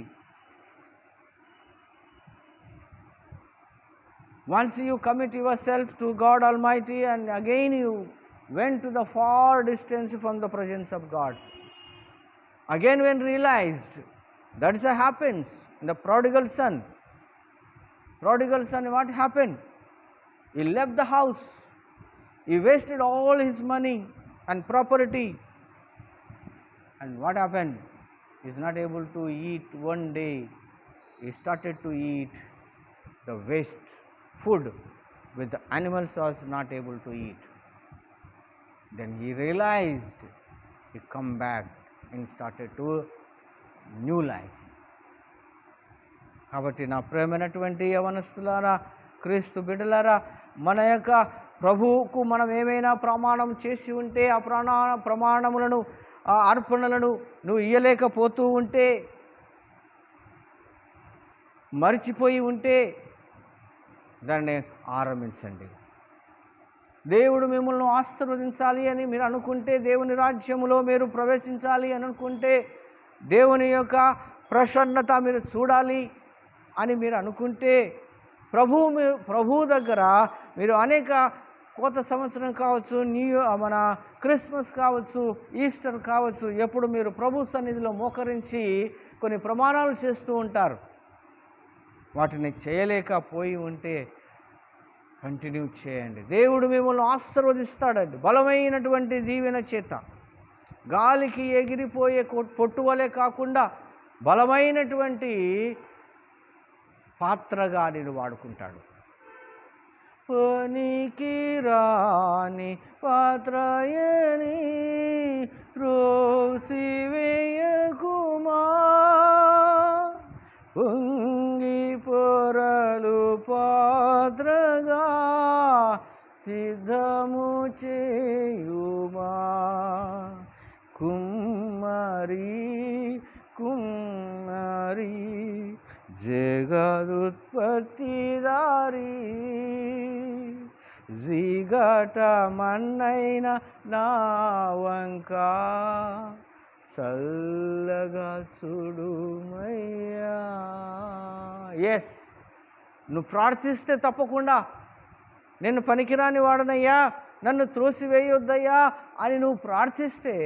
Once you commit yourself to God Almighty and again you went to the far distance from the presence of God. Again when realized, that is happens in the prodigal son. What happened? He left the house. He wasted all his money and property. And what happened? He is not able to eat one day. He started to eat the waste food which the animals was not able to eat. Then he realized, he come back and started to new life. కాబట్టి నా ప్రేమైనటువంటి యవనస్తులారా, క్రీస్తు బిడ్డలారా, మన యొక్క ప్రభువుకు మనం ఏమైనా ప్రమాణం చేసి ఉంటే, ఆ ప్రమాణములను, ఆ అర్పణలను నువ్వు ఇయ్యలేకపోతూ ఉంటే, మర్చిపోయి ఉంటే దాన్ని ఆరంభించండి. దేవుడు మిమ్మల్ని ఆశీర్వదించాలి అని మీరు అనుకుంటే, దేవుని రాజ్యములో మీరు ప్రవేశించాలి అని అనుకుంటే, దేవుని యొక్క ప్రసన్నత మీరు చూడాలి అని మీరు అనుకుంటే, ప్రభు దగ్గర మీరు అనేక కొత్త సంవత్సరం కావచ్చు, మన క్రిస్మస్ కావచ్చు, ఈస్టర్ కావచ్చు, ఎప్పుడు మీరు ప్రభు సన్నిధిలో మోకరించి కొన్ని ప్రమాణాలు చేస్తూ ఉంటారు. వాటిని చేయలేకపోయి ఉంటే కంటిన్యూ చేయండి. దేవుడు మిమ్మల్ని ఆశీర్వదిస్తాడండి బలమైనటువంటి దీవెన చేత. గాలికి ఎగిరిపోయే పొట్టువలే కాకుండా బలమైనటువంటి పాత్రగా నేను వాడుకుంటాడు. పనికి రాని పాత్రయని త్రోసివేయకుమా, పొంగి పొరలు పాత్రగా సిద్ధము చేయుమా. కుమ్మరి కుమ్మరి జగదుత్పత్తిదారి, జిగట మన్నైన నా వంక చల్లగా చూడుమయ్యా. ఎస్, నువ్వు ప్రార్థిస్తే తప్పకుండా నేను పనికిరాని వాడనయ్యా, నన్ను త్రోసివేయొద్దయ్యా అని నువ్వు ప్రార్థిస్తే,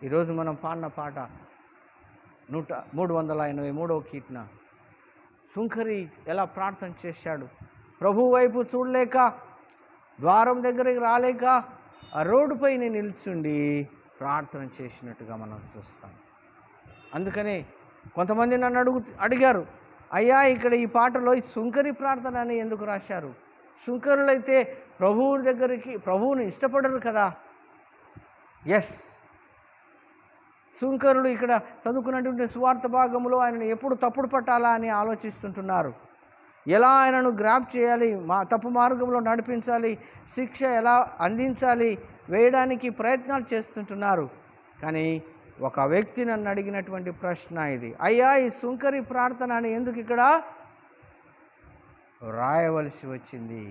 ఈరోజు మనం పాడిన పాట 383వ కీర్తన, సుంకరి ఎలా ప్రార్థన చేశాడు. ప్రభు వైపు చూడలేక, ద్వారం దగ్గరికి రాలేక ఆ రోడ్డుపైన నిల్చుండి ప్రార్థన చేసినట్టుగా మనం చూస్తాం. అందుకనే కొంతమంది నన్ను అడిగారు, అయ్యా ఇక్కడ ఈ పాటలో ఈ సుంకరి ప్రార్థన అని ఎందుకు రాశారు? సుంకరులైతే ప్రభువుని ఇష్టపడరు కదా. ఎస్, సుంకరులు ఇక్కడ చదువుకున్నటువంటి సువార్త భాగంలో ఆయనను ఎప్పుడు తప్పుడు పట్టాలా అని ఆలోచిస్తుంటున్నారు. ఎలా ఆయనను గ్రాప్ చేయాలి, తప్పు మార్గంలో నడిపించాలి, శిక్ష ఎలా అందించాలి వేయడానికి ప్రయత్నాలు చేస్తుంటున్నారు. కానీ ఒక వ్యక్తి నన్ను అడిగినటువంటి ప్రశ్న ఇది, అయ్యా ఈ సుంకరి ప్రార్థన అని ఎందుకు ఇక్కడ రాయవలసి వచ్చింది?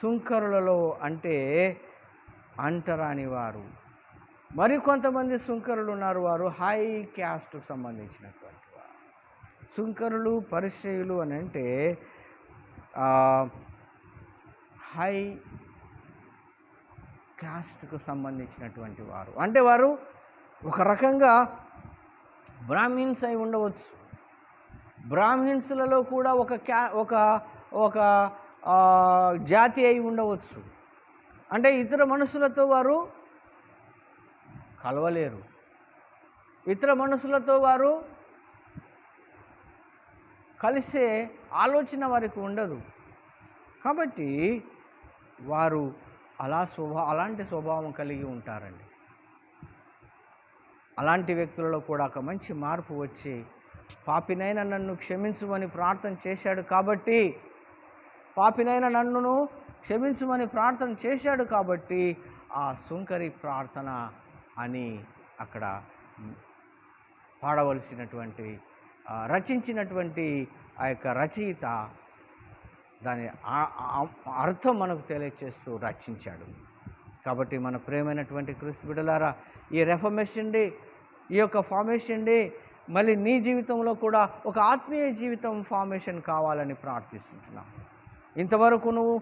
సుంకరులలో అంటే అంటరాని వారు, మరికొంతమంది సుంకరులు ఉన్నారు, వారు హై క్యాస్ట్కు సంబంధించినటువంటి వారు. సుంకరులు పరిచయులు అని అంటే హై క్యాస్ట్కు సంబంధించినటువంటి వారు, అంటే వారు ఒక రకంగా బ్రాహ్మిన్స్ అయి ఉండవచ్చు. బ్రాహ్మిన్స్లలో కూడా ఒక జాతి అయి ఉండవచ్చు. అంటే ఇతర మనుషులతో వారు కలవలేరు, ఇతర మనుషులతో వారు కలిసే ఆలోచన వారికి ఉండదు. కాబట్టి వారు అలాంటి స్వభావం కలిగి ఉంటారండి. అలాంటి వ్యక్తులలో కూడా ఒక మంచి మార్పు వచ్చి, పాపినైనా నన్ను క్షమించుమని ప్రార్థన చేశాడు కాబట్టి, పాపినైనా నన్ను క్షమించుమని ప్రార్థన చేశాడు కాబట్టి ఆ సుంకరి ప్రార్థన అని అక్కడ పాడవలసినటువంటి రచించినటువంటి ఆ యొక్క రచయిత దాని అర్థం మనకు తెలియచేస్తూ రచించాడు. కాబట్టి మన ప్రియమైనటువంటి క్రీస్తు బిడ్డలారా, ఈ రెఫర్మేషన్ డే, ఈ యొక్క ఫార్మేషన్ డే మళ్ళీ నీ జీవితంలో కూడా ఒక ఆత్మీయ జీవితం ఫార్మేషన్ కావాలని ప్రార్థిస్తున్నాం. ఇంతవరకు నువ్వు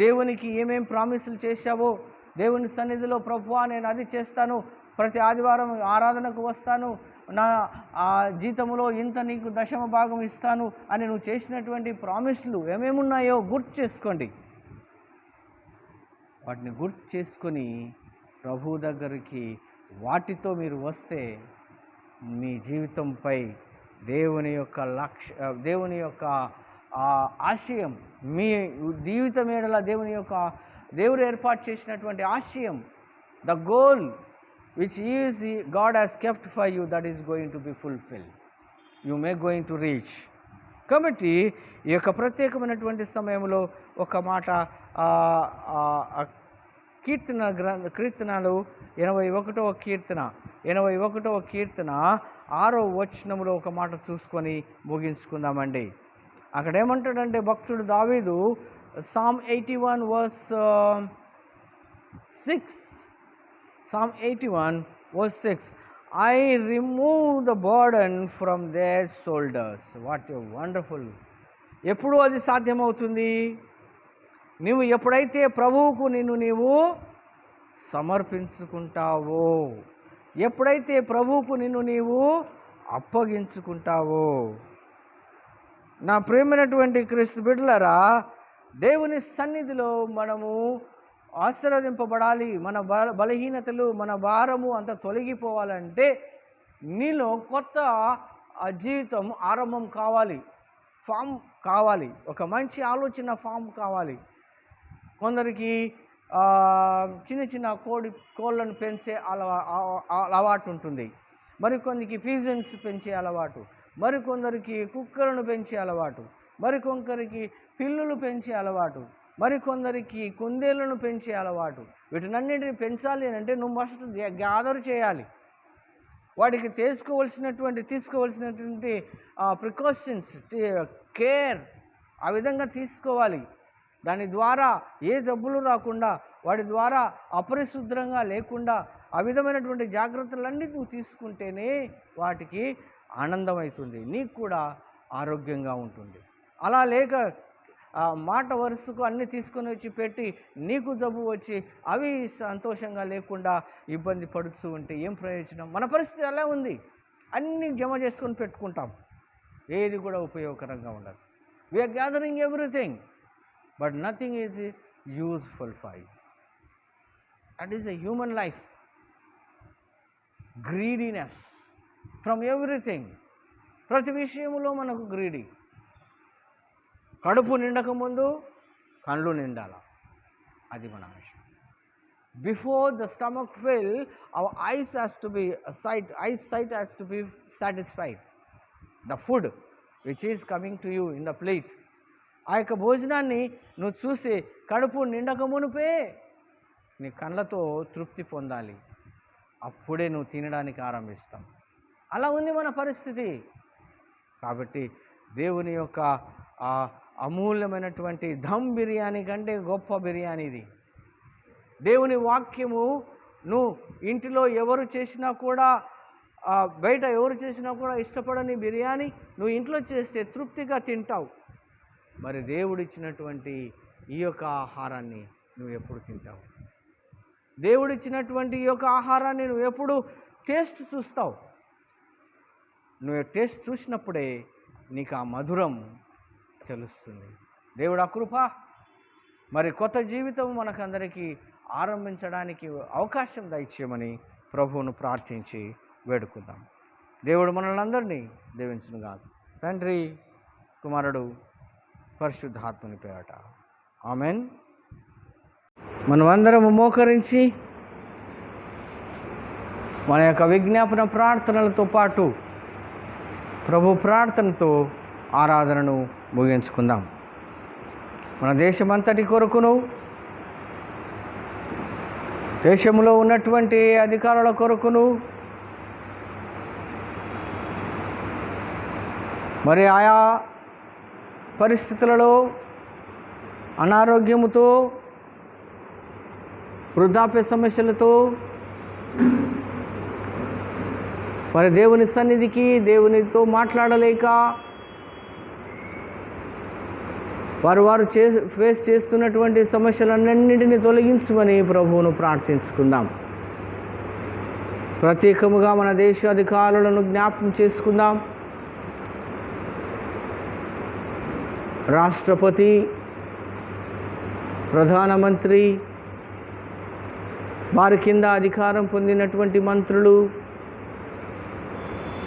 దేవునికి ఏమేం ప్రామిసులు చేశావో, దేవుని సన్నిధిలో ప్రభువా నేను అది చేస్తాను, ప్రతి ఆదివారం ఆరాధనకు వస్తాను, నా జీతంలో ఇంత నీకు దశమ భాగం ఇస్తాను అని నువ్వు చేసినటువంటి ప్రామిస్లు ఏమేమున్నాయో గుర్తు చేసుకోండి. వాటిని గుర్తు చేసుకొని ప్రభు దగ్గరికి వాటితో మీరు వస్తే మీ జీవితంపై దేవుని యొక్క ఆశయం, మీ జీవితం ఏడల దేవుడు ఏర్పాటు చేసినటువంటి ఆశయం, the goal which is God has kept for you, that is going to be fulfilled. You may going to reach. కాబట్టి ఈ యొక్క ప్రత్యేకమైనటువంటి సమయంలో ఒక మాట కీర్తనలు 81వ కీర్తన 6వ వచనంలో ఒక మాట చూసుకొని ముగించుకుందామండి. అక్కడ ఏమంటాడంటే భక్తుడు దావీదు, Psalm 81 verse 6, Psalm 81 verse 6, I remove the burden from their shoulders. What a wonderful. ఎప్పుడు అది సాధ్యమవుతుంది? నీవు ఎప్పుడైతే ప్రభువుకు నీవు సమర్పించుకుంటావో, ఎప్పుడైతే ప్రభువుకు నీవు అప్పగించుకుంటావో. నా ప్రియమైనటువంటి క్రీస్తు బిడ్డలారా, దేవుని సన్నిధిలో మనము ఆశీర్వదింపబడాలి. మన బలహీనతలు, మన భారము అంత తొలగిపోవాలంటే నీలో కొత్త జీవితం ఆరంభం కావాలి, ఫామ్ కావాలి, ఒక మంచి ఆలోచన ఫామ్ కావాలి. కొందరికి చిన్న చిన్న కోళ్ళను పెంచే అలవాటు ఉంటుంది, మరికొందరికి పీజన్స్ పెంచే అలవాటు, మరికొందరికి కుక్కలను పెంచే అలవాటు, మరికొందరికి పిల్లులు పెంచే అలవాటు, మరికొందరికి కుందేళ్లను పెంచే అలవాటు. వీటినన్నింటిని పెంచాలి అని అంటే నువ్వు ఫస్ట్ గ్యాదర్ చేయాలి. వాటికి తీసుకోవాల్సినటువంటి ప్రికాషన్స్, కేర్ ఆ విధంగా తీసుకోవాలి. దాని ద్వారా ఏ జబ్బులు రాకుండా, వాటి ద్వారా అపరిశుభ్రంగా లేకుండా ఆ విధమైనటువంటి జాగ్రత్తలన్నీ నువ్వు తీసుకుంటేనే వాటికి ఆనందమవుతుంది, నీకు కూడా ఆరోగ్యంగా ఉంటుంది. అలా లేక మాట వరుసకు అన్నీ తీసుకొని వచ్చి పెట్టి నీకు జబ్బు వచ్చి అవి సంతోషంగా లేకుండా ఇబ్బంది పడుతూ ఉంటే ఏం ప్రయోజనం? మన పరిస్థితి అలా ఉంది. అన్నీ జమ చేసుకొని పెట్టుకుంటాం, ఏది కూడా ఉపయోగకరంగా ఉండదు. We are gathering everything but nothing is useful for you. That is a human life. Greediness from everything. ప్రతి విషయంలో మనకు గ్రీడీ. కడుపు నిండకముందు కళ్ళు నిండాల, అది మన ఆశ. Before the stomach fill our eyes has to be eyesight has to be satisfied. The food which is coming to you in the plate, ఆ యొక్క భోజనాన్ని నువ్వు చూసి కడుపు నిండకమునుపే నీ కళ్ళతో తృప్తి పొందాలి, అప్పుడే నువ్వు తినడానికి ఆరంభిస్తాం. అలా ఉంది మన పరిస్థితి. కాబట్టి దేవుని యొక్క అమూల్యమైనటువంటి ధమ్ బిర్యానీ కంటే గొప్ప బిర్యానీ ఇది. దేవుని వాక్యము నువ్వు ఇంటిలో ఎవరు చేసినా కూడా, బయట ఎవరు చేసినా కూడా ఇష్టపడని బిర్యానీ నువ్వు ఇంట్లో చేస్తే తృప్తిగా తింటావు. మరి దేవుడిచ్చినటువంటి ఈ యొక్క ఆహారాన్ని నువ్వు ఎప్పుడు తింటావు? దేవుడిచ్చినటువంటి ఈ యొక్క ఆహారాన్ని నువ్వు ఎప్పుడు టేస్ట్ చూస్తావు? నువ్వు టేస్ట్ చూసినప్పుడే నీకు ఆ మధురం తెలుస్తుంది. దేవుడు ఆ కృప, మరి కొత్త జీవితం మనకందరికీ ఆరంభించడానికి అవకాశం దయచేయమని ప్రభువును ప్రార్థించి వేడుకుందాం. దేవుడు మనల్ని అందరినీ దీవించునుగా. తండ్రి, కుమారుడు, పరిశుద్ధాత్మని పేరట ఆమెన్. మనమందరము మోకరించి మన యొక్క విజ్ఞాపన ప్రార్థనలతో పాటు ప్రభు ప్రార్థనతో ఆరాధనను ముగించుకుందాం. మన దేశమంతటి కొరకును, దేశంలో ఉన్నటువంటి అధికారుల కొరకును, మరి ఆయా పరిస్థితులలో అనారోగ్యముతో, వృద్ధాప్య సమస్యలతో మరి దేవుని సన్నిధికి, దేవునితో మాట్లాడలేక వారు ఫేస్ చేస్తున్నటువంటి సమస్యలన్నింటినీ తొలగించమని ప్రభువును ప్రార్థించుకుందాం. ప్రత్యేకముగా మన దేశ అధికారులను జ్ఞాపకం చేసుకుందాం. రాష్ట్రపతి, ప్రధానమంత్రి, వారి కింద అధికారం పొందినటువంటి మంత్రులు,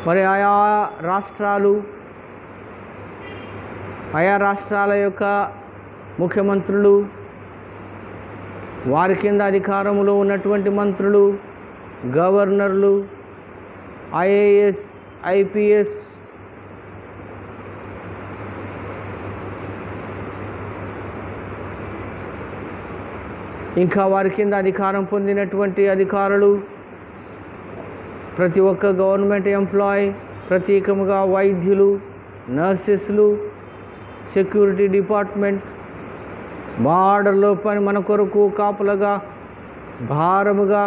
మరి ఆయా రాష్ట్రాల యొక్క ముఖ్యమంత్రులు, వారి కింద అధికారంలో ఉన్నటువంటి మంత్రులు, గవర్నర్లు, ఐఏఎస్, ఐపీఎస్, ఇంకా వారి కింద అధికారం పొందినటువంటి అధికారులు, ప్రతి ఒక్క గవర్నమెంట్ ఎంప్లాయీ, ప్రత్యేకముగా వైద్యులు, నర్సెస్లు, సెక్యూరిటీ డిపార్ట్మెంట్, బార్డర్లో మన కొరకు కాపులుగా భారముగా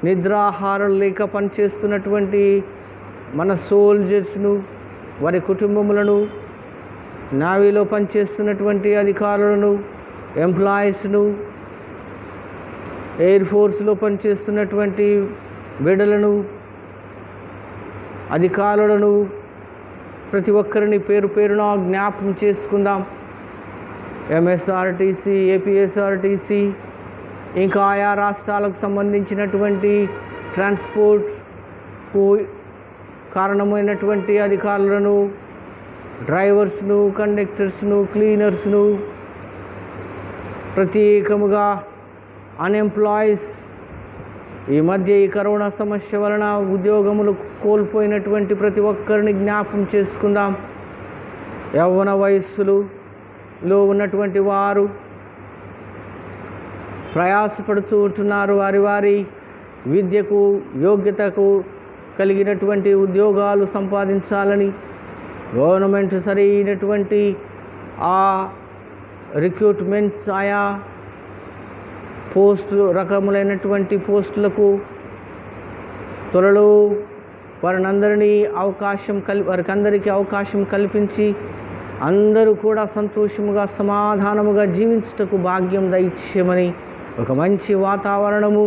నిద్రాహారం లేక పనిచేస్తున్నటువంటి మన సోల్జర్స్ను, వారి కుటుంబములను, నావీలో పనిచేస్తున్నటువంటి అధికారులను, ఎంప్లాయీస్ను, ఎయిర్ ఫోర్స్లో పనిచేస్తున్నటువంటి బిడ్డలను, అధికారులను, ప్రతి ఒక్కరిని పేరు పేరున జ్ఞాపకం చేసుకుందాం. ఎంఎస్ఆర్టీసీ, ఏపీఎస్ఆర్టీసీ, ఇంకా ఆయా రాష్ట్రాలకు సంబంధించినటువంటి ట్రాన్స్పోర్ట్ కారణమైనటువంటి అధికారులను, డ్రైవర్స్ను, కండక్టర్స్ను, క్లీనర్స్ను, ప్రత్యేకముగా అన్ఎంప్లాయీస్, ఈ మధ్య ఈ కరోనా సమస్య వలన ఉద్యోగములు కోల్పోయినటువంటి ప్రతి ఒక్కరిని జ్ఞాపకం చేసుకుందాం. యవ్వన వయస్సులో ఉన్నటువంటి వారు ప్రయాసపడుతూ ఉంటున్నారు. వారి వారి విద్యకు, యోగ్యతకు కలిగినటువంటి ఉద్యోగాలు సంపాదించాలని గవర్నమెంట్ సరైనటువంటి ఆ రిక్రూట్మెంట్స్, ఆయా పోస్టులు, రకములైనటువంటి పోస్టులకు త్వరలో వారికందరికీ అవకాశం కల్పించి అందరూ కూడా సంతోషముగా, సమాధానముగా జీవించుటకు భాగ్యం దయచేయమని, ఒక మంచి వాతావరణము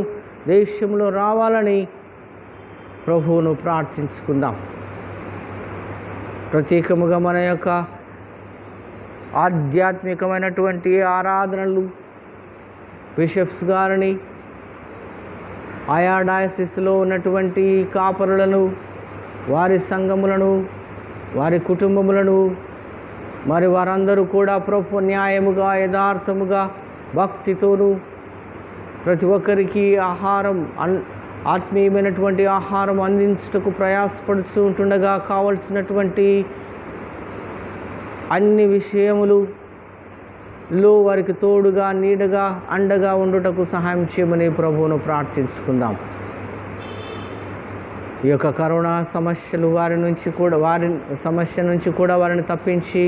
దేశంలో రావాలని ప్రభువును ప్రార్థించుకుందాం. ప్రత్యేకముగా మన యొక్క ఆధ్యాత్మికమైనటువంటి ఆరాధనలు బిషప్స్ గారిని, ఆయా డయాసిస్లో ఉన్నటువంటి కాపరులను, వారి సంఘములను, వారి కుటుంబములను, మరి వారందరూ కూడా ప్రభు న్యాయముగా, యథార్థముగా, భక్తితోనూ ప్రతి ఒక్కరికి ఆత్మీయమైనటువంటి ఆహారం అందించుటకు ప్రయాసపడుతూ ఉంటుండగా కావలసినటువంటి అన్ని విషయములలో వారికి తోడుగా, నీడగా, అండగా ఉండుటకు సహాయం చేయమని ప్రభువును ప్రార్థించుకుందాం. ఈ యొక్క కరోనా సమస్యలు వారి సమస్య నుంచి కూడా వారిని తప్పించి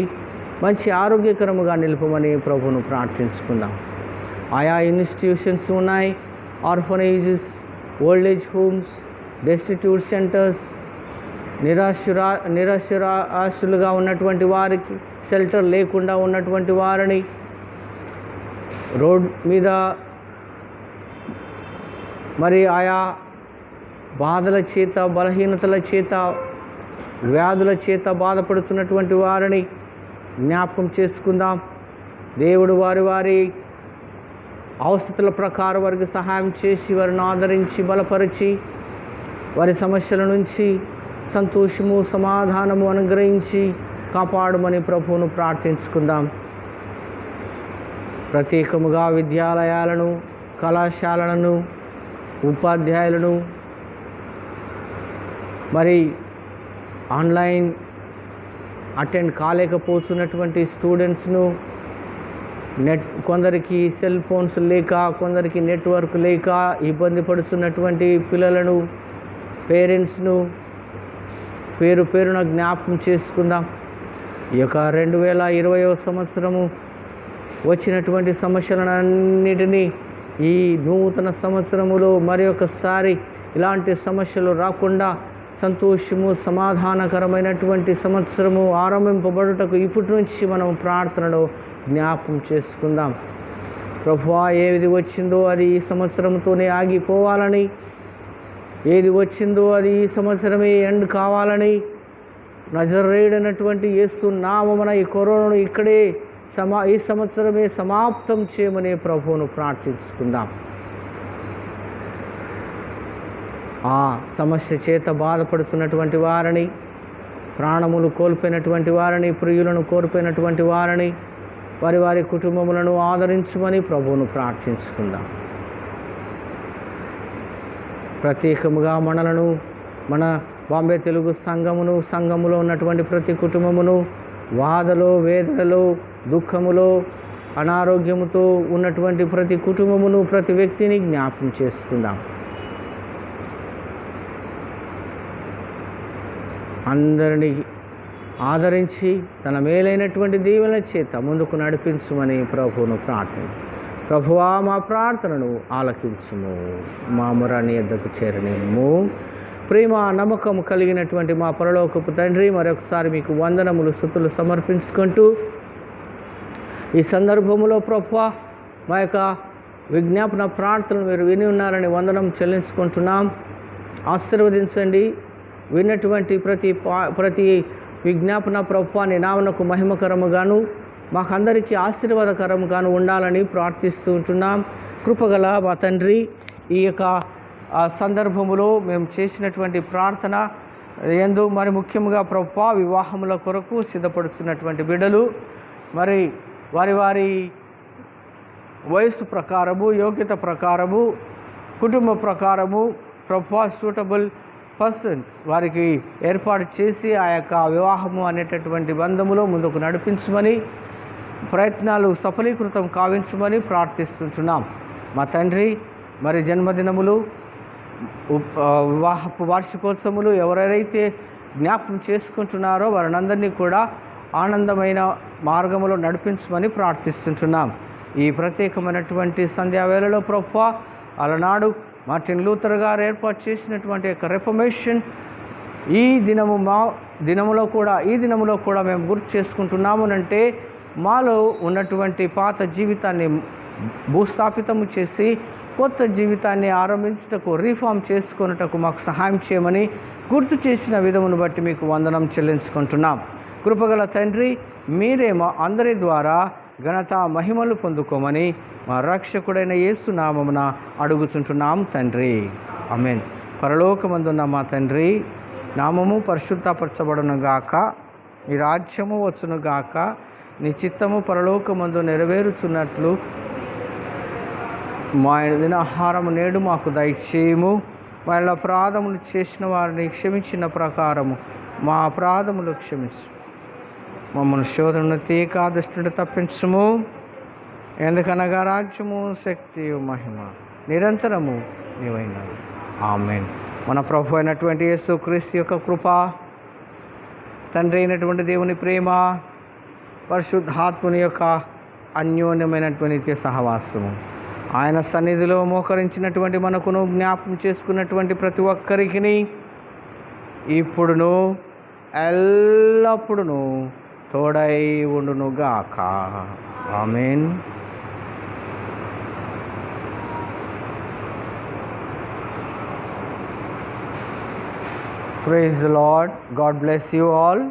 మంచి ఆరోగ్యకరముగా నిలుపమని ప్రభువును ప్రార్థించుకుందాం. ఆయా ఇన్స్టిట్యూషన్స్ ఉన్నాయి, orphanages, old age homes, destitute centres, నిరాశ్రులుగా ఉన్నటువంటి వారికి, షెల్టర్ లేకుండా ఉన్నటువంటి వారిని, రోడ్ మీద మరి ఆయా బాధల చేత, బలహీనతల చేత, వ్యాధుల చేత బాధపడుతున్నటువంటి వారిని జ్ఞాపకం చేసుకుందాం. దేవుడు వారి వారి అవసరతల ప్రకారం వారికి సహాయం చేసి, వారిని ఆదరించి, బలపరిచి, వారి సమస్యల నుంచి సంతోషము, సమాధానము అనుగ్రహించి కాపాడమని ప్రభువును ప్రార్థించుకుందాం. ప్రత్యేకముగా విద్యాలయాలను, కళాశాలలను, ఉపాధ్యాయులను, మరి ఆన్లైన్ అటెండ్ కాలేకపోతున్నటువంటి స్టూడెంట్స్ను, కొందరికి సెల్ ఫోన్స్ లేక, కొందరికి నెట్వర్క్ లేక ఇబ్బంది పడుతున్నటువంటి పిల్లలను, పేరెంట్స్ను పేరున జ్ఞాపకం చేసుకుందాం. ఈ యొక్క 2020వ సంవత్సరము వచ్చినటువంటి సమస్యలన్నిటినీ ఈ నూతన సంవత్సరములో మరి ఒకసారి ఇలాంటి సమస్యలు రాకుండా సంతోషము, సమాధానకరమైనటువంటి సంవత్సరము ఆరంభింపబడుటకు ఇప్పటి నుంచి మనం ప్రార్థనలో జ్ఞాపకం చేసుకుందాం. ప్రభువా, ఏది వచ్చిందో అది ఈ సంవత్సరంతోనే ఆగిపోవాలని, ఏది వచ్చిందో అది ఈ సంవత్సరమే ఎండ్ కావాలని, నజరేయుడైనటువంటి యేసు నామమున ఈ కరోనాను ఇక్కడే ఈ సంవత్సరమే సమాప్తం చేయమని ప్రభువును ప్రార్థించుకుందాం. ఆ సమస్య చేత బాధపడుతున్నటువంటి వారిని, ప్రాణములు కోల్పోయినటువంటి వారిని, ప్రియులను కోల్పోయినటువంటి వారిని, వారి వారి కుటుంబములను ఆదరించమని ప్రభువును ప్రార్థించుకుందాం. ప్రత్యేకముగా మనలను, మన బాంబే తెలుగు సంఘములో ఉన్నటువంటి ప్రతి కుటుంబమును బాధలో, వేదనలో, దుఃఖములో, అనారోగ్యముతో ఉన్నటువంటి ప్రతి కుటుంబమును, ప్రతి వ్యక్తిని జ్ఞాపకం చేసుకుందాం. అందరినీ ఆదరించి తన మేలైనటువంటి దీవెనల చేత ముందుకు నడిపించుమని ప్రభువును ప్రార్థన. ప్రభువా, మా ప్రార్థనను ఆలకించుము, మా మొరని యొద్దకు చేరనిమ్ము. ప్రేమ, నమ్మకం కలిగినటువంటి మా పరలోకపు తండ్రి, మరొకసారి మీకు వందనములు, స్తుతులు సమర్పించుకుంటూ ఈ సందర్భంలో ప్రభువా, మా యొక్క విజ్ఞాపన ప్రార్థనలు మీరు విని ఉన్నారని వందనం చెల్లించుకుంటున్నాం. ఆశీర్వదించండి. విన్నటువంటి ప్రతి విజ్ఞాపన ప్రభువా నీ నామమునకు మహిమకరముగాను మాకందరికీ ఆశీర్వాదకరముగాను ఉండాలని ప్రార్థిస్తూ ఉంటున్నాం. కృపగల మా తండ్రి, ఈ యొక్క సందర్భములో మేము చేసినటువంటి ప్రార్థన ఎందు మరి ముఖ్యంగా ప్రభువా వివాహముల కొరకు సిద్ధపడుతున్నటువంటి బిడ్డలు మరి వారి వారి వయసు ప్రకారము, యోగ్యత ప్రకారము, కుటుంబ ప్రకారము ప్రభువా సూటబుల్ పర్సన్స్ వారికి ఏర్పాటు చేసి ఆ యొక్క వివాహము అనేటటువంటి బంధములో ముందుకు నడిపించమని, ప్రయత్నాలు సఫలీకృతం కావించమని ప్రార్థిస్తుంటున్నాం. మా తండ్రి మరి జన్మదినములు, వివాహపు వార్షికోత్సవములు ఎవరెవరైతే జ్ఞాపకం చేసుకుంటున్నారో వారినందరినీ కూడా ఆనందమైన మార్గములో నడిపించమని ప్రార్థిస్తుంటున్నాం. ఈ ప్రత్యేకమైనటువంటి సంధ్యావేళలో ప్రభువా అలనాడు మార్టిన్ లూథర్ గారు ఏర్పాటు చేసినటువంటి యొక్క రిఫర్మేషన్ ఈ దినములో కూడా మేము గుర్తు చేసుకుంటున్నాము అంటే మాలో ఉన్నటువంటి పాత జీవితాన్ని భూస్థాపితము చేసి కొత్త జీవితాన్ని ఆరంభించుటకు, రీఫార్మ్ చేసుకున్నటకు మాకు సహాయం చేయమని గుర్తు చేసిన విధమును బట్టి మీకు వందనం చెల్లించుకుంటున్నాం. కృపగల తండ్రి, మీరే మా అందరి ద్వారా ఘనత మహిమలు పొందుకోమని మా రక్షకుడైన యేసు నామమున అడుగుచుంటున్నాం తండ్రి. ఆమేన్. పరలోకమందున్న మా తండ్రి, నామము పరిశుద్ధపరచబడునుగాక, నీ రాజ్యము వచ్చునుగాక, నీ చిత్తము పరలోకమందు నెరవేరుచున్నట్లు మా దినాహారము నేడు మాకు దయచేయము. వాళ్ళ అపరాధములు చేసిన వారిని క్షమించిన ప్రకారము మా అపరాధములు క్షమించు. మమ్మల్ని శోధనను తీక దుష్టుని తప్పించుము. ఎందుకనగా రాజ్యము, శక్తి, మహిమ నిరంతరము నీవైనవి. ఆమేన్. మన ప్రభు అయినటువంటి యేసుక్రీస్తు యొక్క కృప, తండ్రి అయినటువంటి దేవుని ప్రేమ, పరిశుద్ధాత్ముని యొక్క అన్యోన్యమైనటువంటి సహవాసము, ఆయన సన్నిధిలో మోకరించినటువంటి మనకును జ్ఞాపకం చేసుకున్నటువంటి ప్రతి ఒక్కరికి ఇప్పుడును ఎల్లప్పుడూ తోడై ఉండునుగాక. ఆమేన్. Praise the Lord. God bless you all.